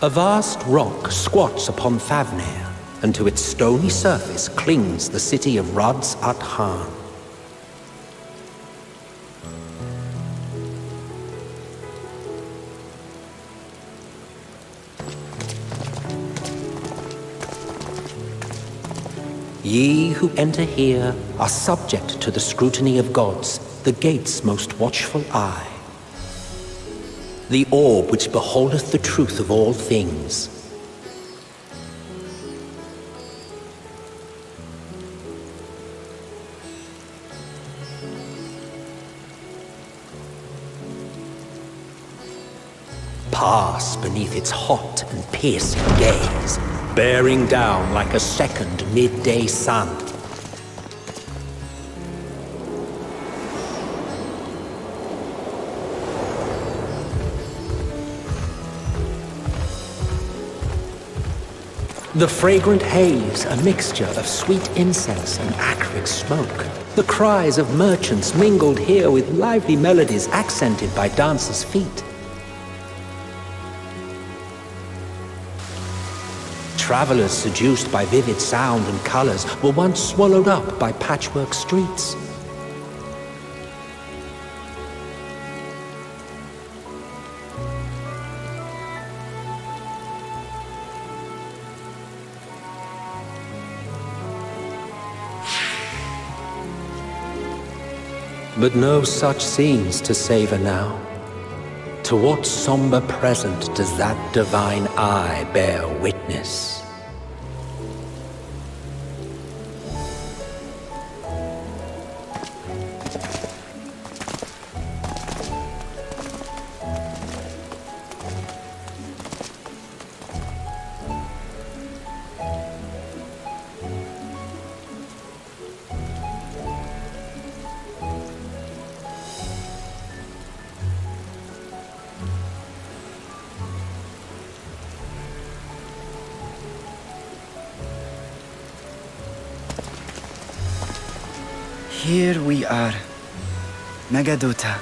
A vast rock squats upon Thavnair, and to its stony surface clings the city of Rods at Han. Ye who enter here are subject to the scrutiny of gods, the gate's most watchful eye. The orb which beholdeth the truth of all things. Pass beneath its hot and piercing gaze, bearing down like a second midday sun. The fragrant haze, a mixture of sweet incense and acrid smoke. The cries of merchants mingled here with lively melodies accented by dancers' feet. Travelers seduced by vivid sound and colors were once swallowed up by patchwork streets. But no such scenes to savor now. To what somber present does that divine eye bear witness? Here we are, Megadota.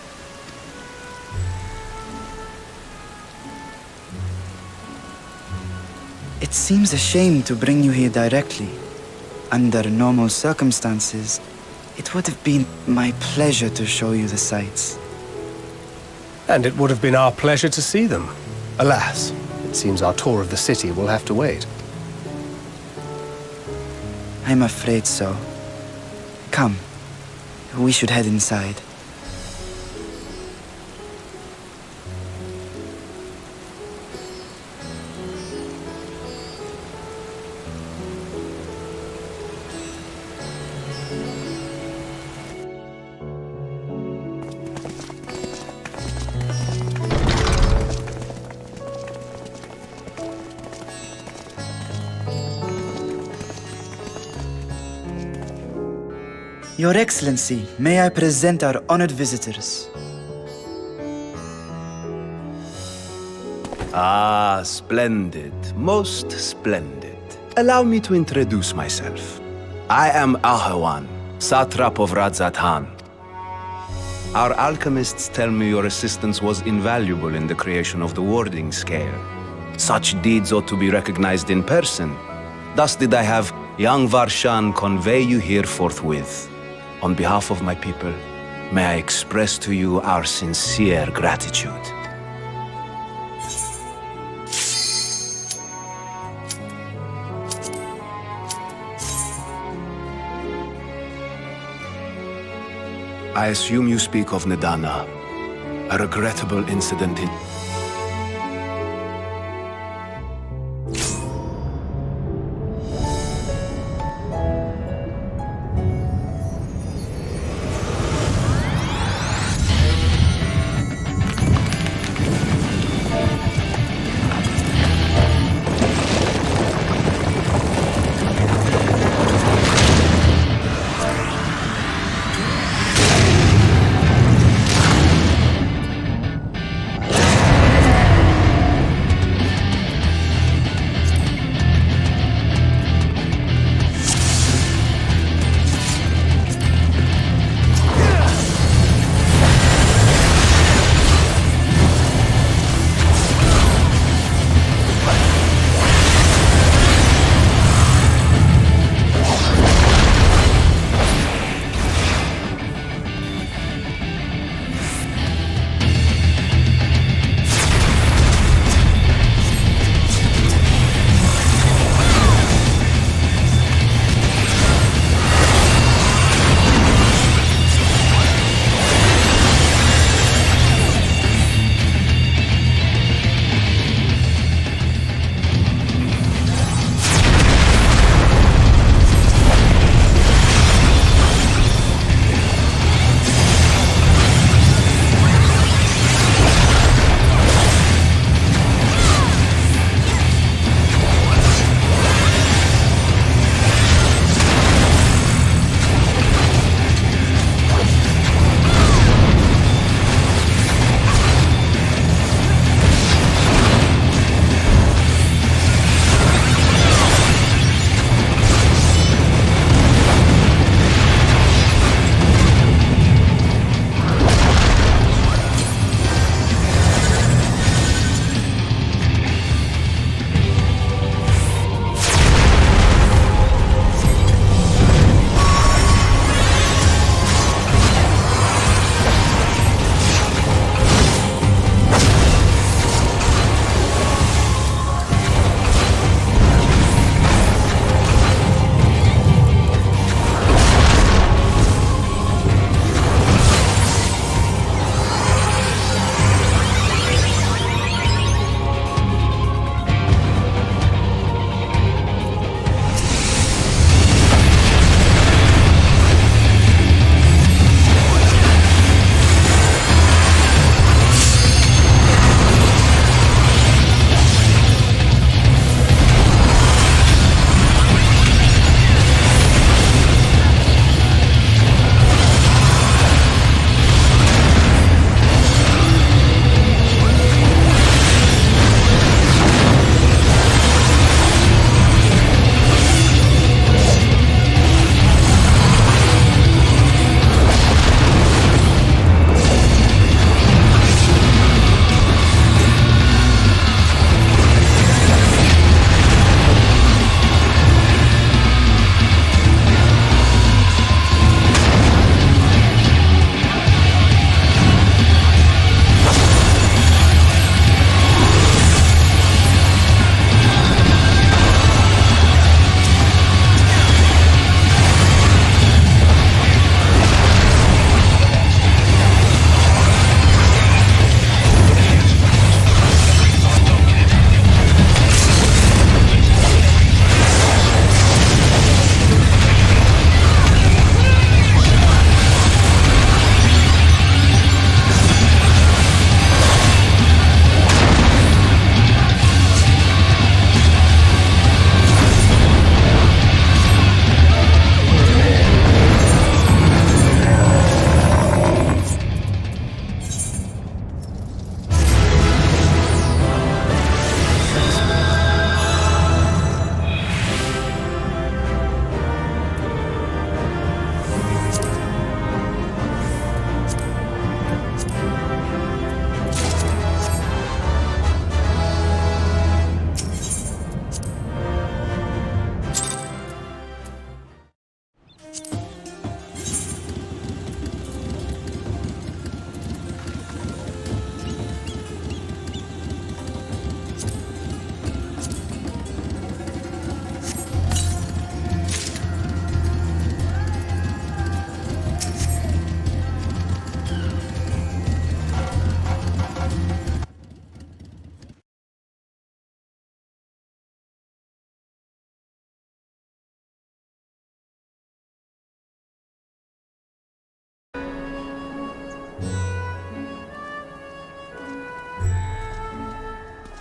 It seems a shame to bring you here directly. Under normal circumstances, it would have been my pleasure to show you the sights. And it would have been our pleasure to see them. Alas, it seems our tour of the city will have to wait. I'm afraid so. Come. We should head inside. Your Excellency, may I present our honored visitors? Ah, splendid. Most splendid. Allow me to introduce myself. I am Ahawan, satrap of Radzat-Han. Our alchemists tell me your assistance was invaluable in the creation of the warding scale. Such deeds ought to be recognized in person. Thus did I have young Varshan convey you here forthwith. On behalf of my people, may I express to you our sincere gratitude. I assume you speak of Nidana, a regrettable incident in...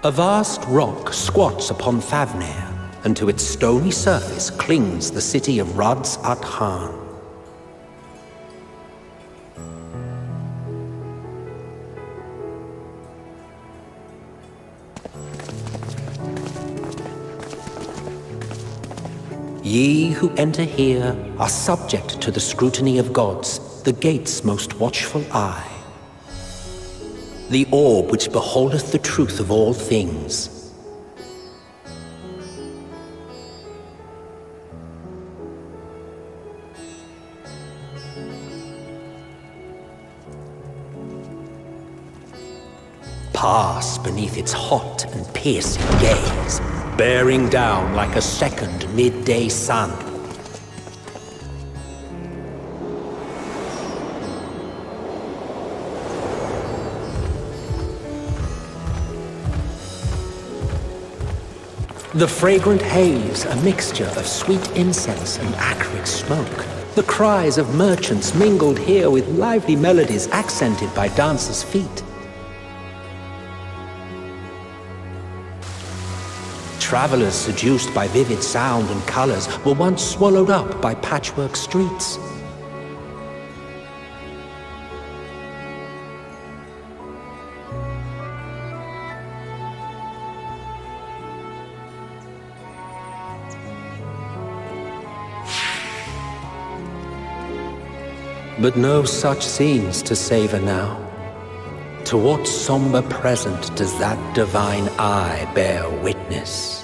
A vast rock squats upon Thavnair, and to its stony surface clings the city of Radz at Han. Ye who enter here are subject to the scrutiny of gods, the gate's most watchful eye. The orb which beholdeth the truth of all things. Pass beneath its hot and piercing gaze, bearing down like a second midday sun. The fragrant haze, a mixture of sweet incense and acrid smoke. The cries of merchants mingled here with lively melodies accented by dancers' feet. Travelers seduced by vivid sound and colors were once swallowed up by patchwork streets. But no such scenes to savor now. To what somber present does that divine eye bear witness?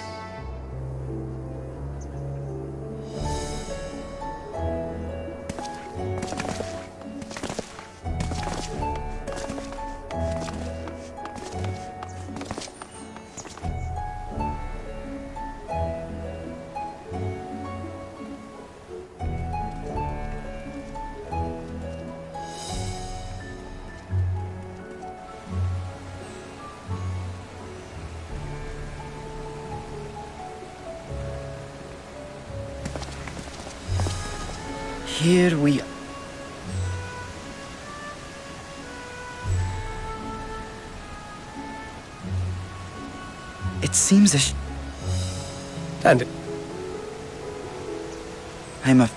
Here we... It seems a... And... I'm a...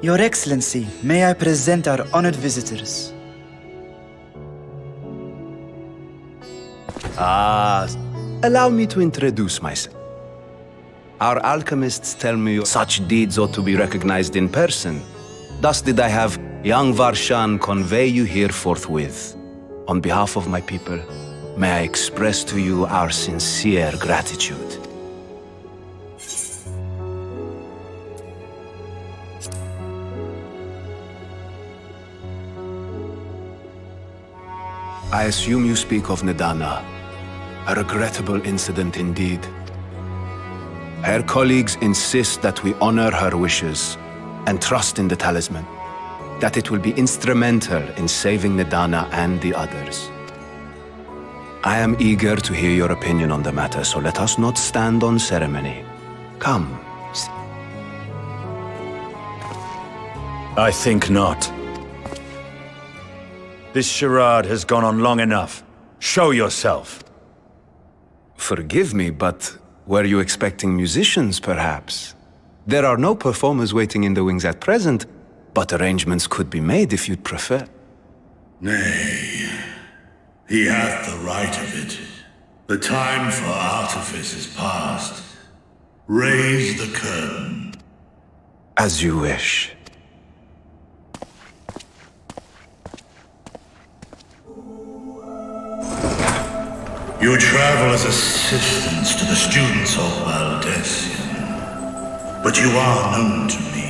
Your Excellency, may I present our honored visitors? Allow me to introduce myself. Our alchemists tell me such deeds ought to be recognized in person. Thus did I have young Varshan convey you here forthwith. On behalf of my people, may I express to you our sincere gratitude. I assume you speak of Nidana. A regrettable incident indeed. Her colleagues insist that we honor her wishes and trust in the talisman, that it will be instrumental in saving Nidana and the others. I am eager to hear your opinion on the matter, so let us not stand on ceremony. Come. I think not. This charade has gone on long enough. Show yourself. Forgive me, but were you expecting musicians, perhaps? There are no performers waiting in the wings at present, but arrangements could be made if you'd prefer. Nay, he hath the right of it. The time for artifice is past. Raise the curtain. As you wish. You travel as assistants to the students of Valdesian, but you are known to me.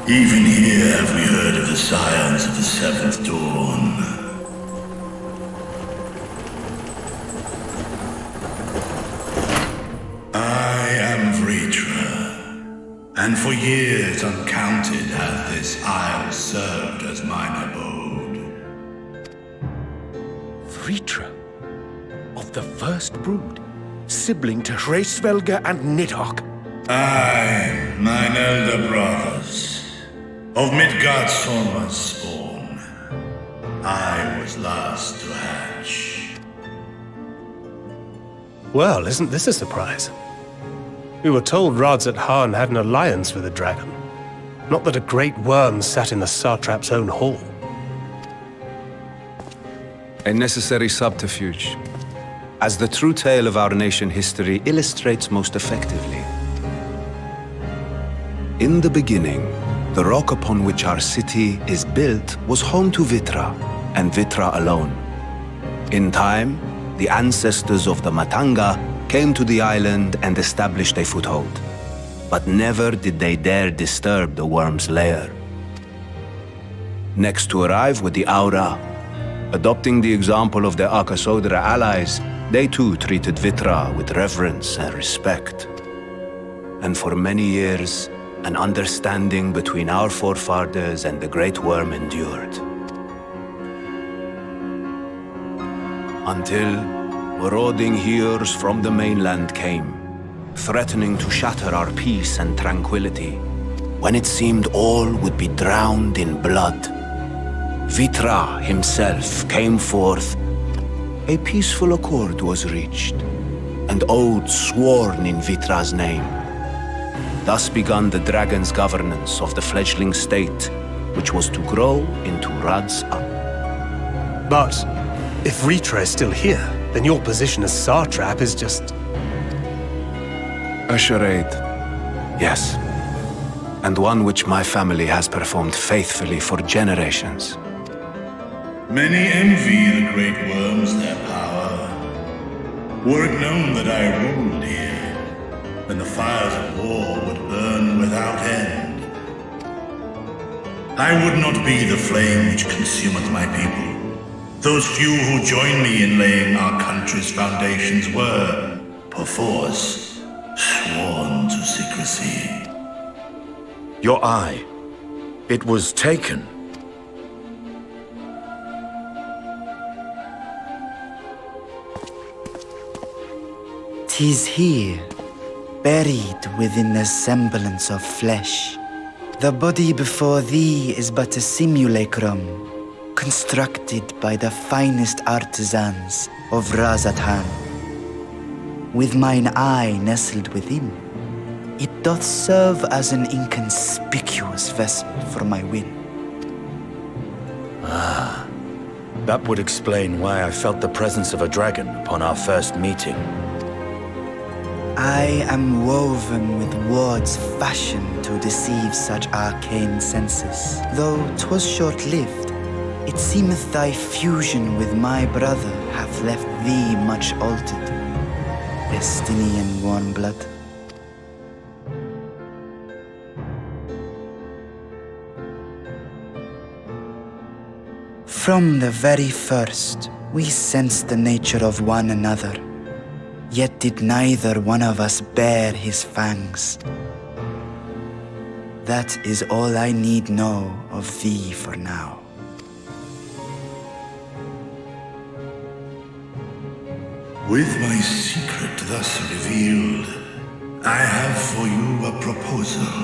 Even here have we heard of the scions of the Seventh Dawn. and for years uncounted hath this isle served as mine abode. Vritra, of the first brood, sibling to Hraesvelga and Nidhogg. Aye, mine elder brothers, of Midgard's Sorma's spawn, I was last to hatch. Well, isn't this a surprise? We were told Radzat-Han had an alliance with a dragon. Not that a great worm sat in the satrap's own hall. A necessary subterfuge, as the true tale of our nation history illustrates most effectively. In the beginning, the rock upon which our city is built was home to Vitra, and Vitra alone. In time, the ancestors of the Matanga came to the island and established a foothold. But never did they dare disturb the worm's lair. Next to arrive were the Aura. Adopting the example of their Akasodra allies, they too treated Vitra with reverence and respect. And for many years, an understanding between our forefathers and the Great Worm endured. Until marauding heroes from the mainland came, threatening to shatter our peace and tranquility, when it seemed all would be drowned in blood. Vitra himself came forth. A peaceful accord was reached, and oaths sworn in Vitra's name. Thus began the dragon's governance of the fledgling state, which was to grow into Radzat. But if Vritra is still here, then your position as satrap is just... a charade, yes. And one which my family has performed faithfully for generations. Many envy the great worms their power. Were it known that I ruled here, then the fires of war would burn without end. I would not be the flame which consumeth my people. Those few who join me in laying our country's foundations were, perforce, sworn to secrecy. Your eye. It was taken. 'Tis here, buried within the semblance of flesh. The body before thee is but a simulacrum, constructed by the finest artisans of Radzat-Han. With mine eye nestled within, it doth serve as an inconspicuous vessel for my will. Ah, that would explain why I felt the presence of a dragon upon our first meeting. I am woven with words fashioned to deceive such arcane senses. Though 'twas short-lived, it seemeth thy fusion with my brother hath left thee much altered. Destiny and warm blood. From the very first, we sensed the nature of one another. Yet did neither one of us bare his fangs. That is all I need know of thee for now. With my secret thus revealed, I have for you a proposal.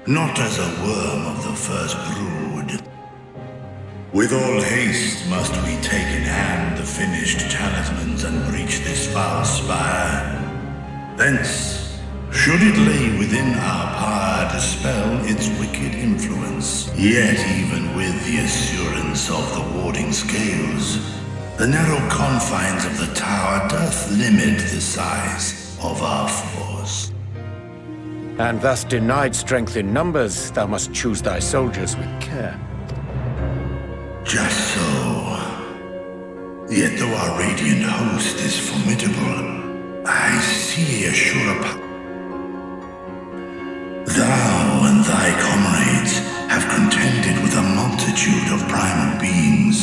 Not as a worm of the first brood. With all haste must we take in hand the finished talismans and breach this foul spire. Thence, should it lay within our power, dispel its wicked influence. Yet even with the assurance of the warding scales, the narrow confines of the tower doth limit the size of our force. And thus denied strength in numbers, thou must choose thy soldiers with care. Just so. Yet though our radiant host is formidable, I see a sure Thou and thy comrades have contended with a multitude of primal beings.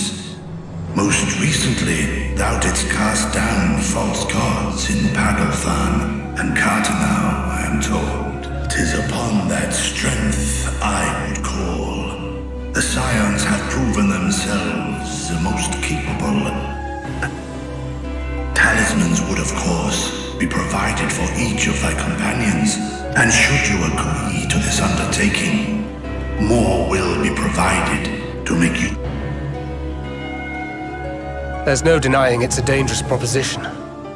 Most recently, thou didst cast down false gods in Pagalthan and Cartanau, I am told. 'Tis upon that strength I would call. The Scions have proven themselves the most capable. Talismans would, of course, be provided for each of thy companions, and should you agree to this undertaking, more will be provided to make you... There's no denying it's a dangerous proposition,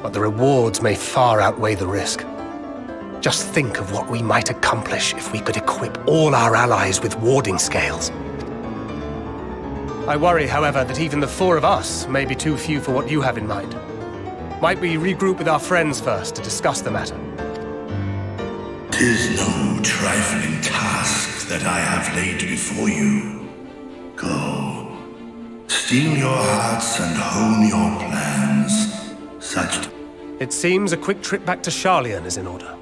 but the rewards may far outweigh the risk. Just think of what we might accomplish if we could equip all our allies with warding scales. I worry, however, that even the four of us may be too few for what you have in mind. Might we regroup with our friends first to discuss the matter? 'Tis no trifling task that I have laid before you. Go. Steel your hearts and hone your plans. Such... It seems a quick trip back to Charlian is in order.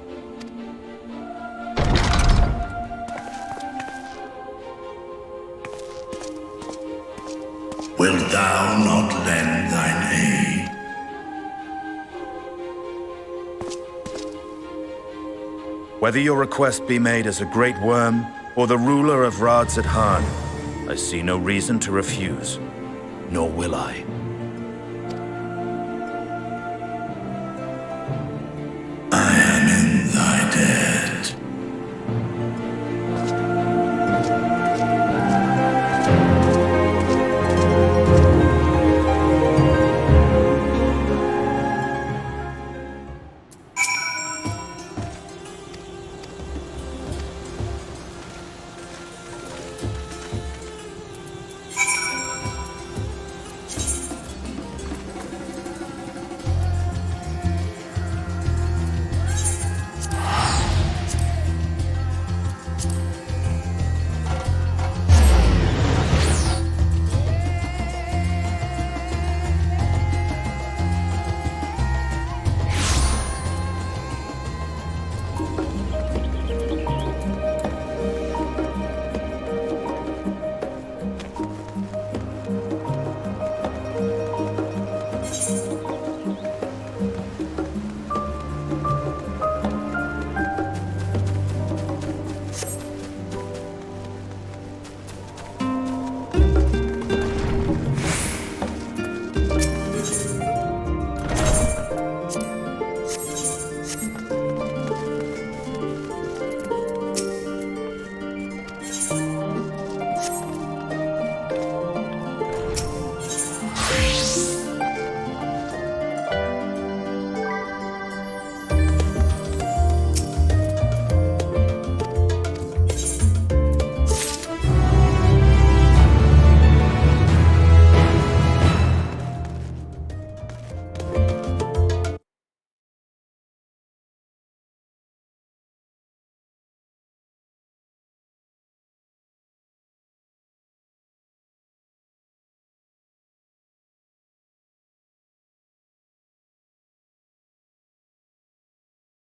Wilt thou not lend thine aid? Whether your request be made as a great worm or the ruler of Radzat Han, I see no reason to refuse, nor will I.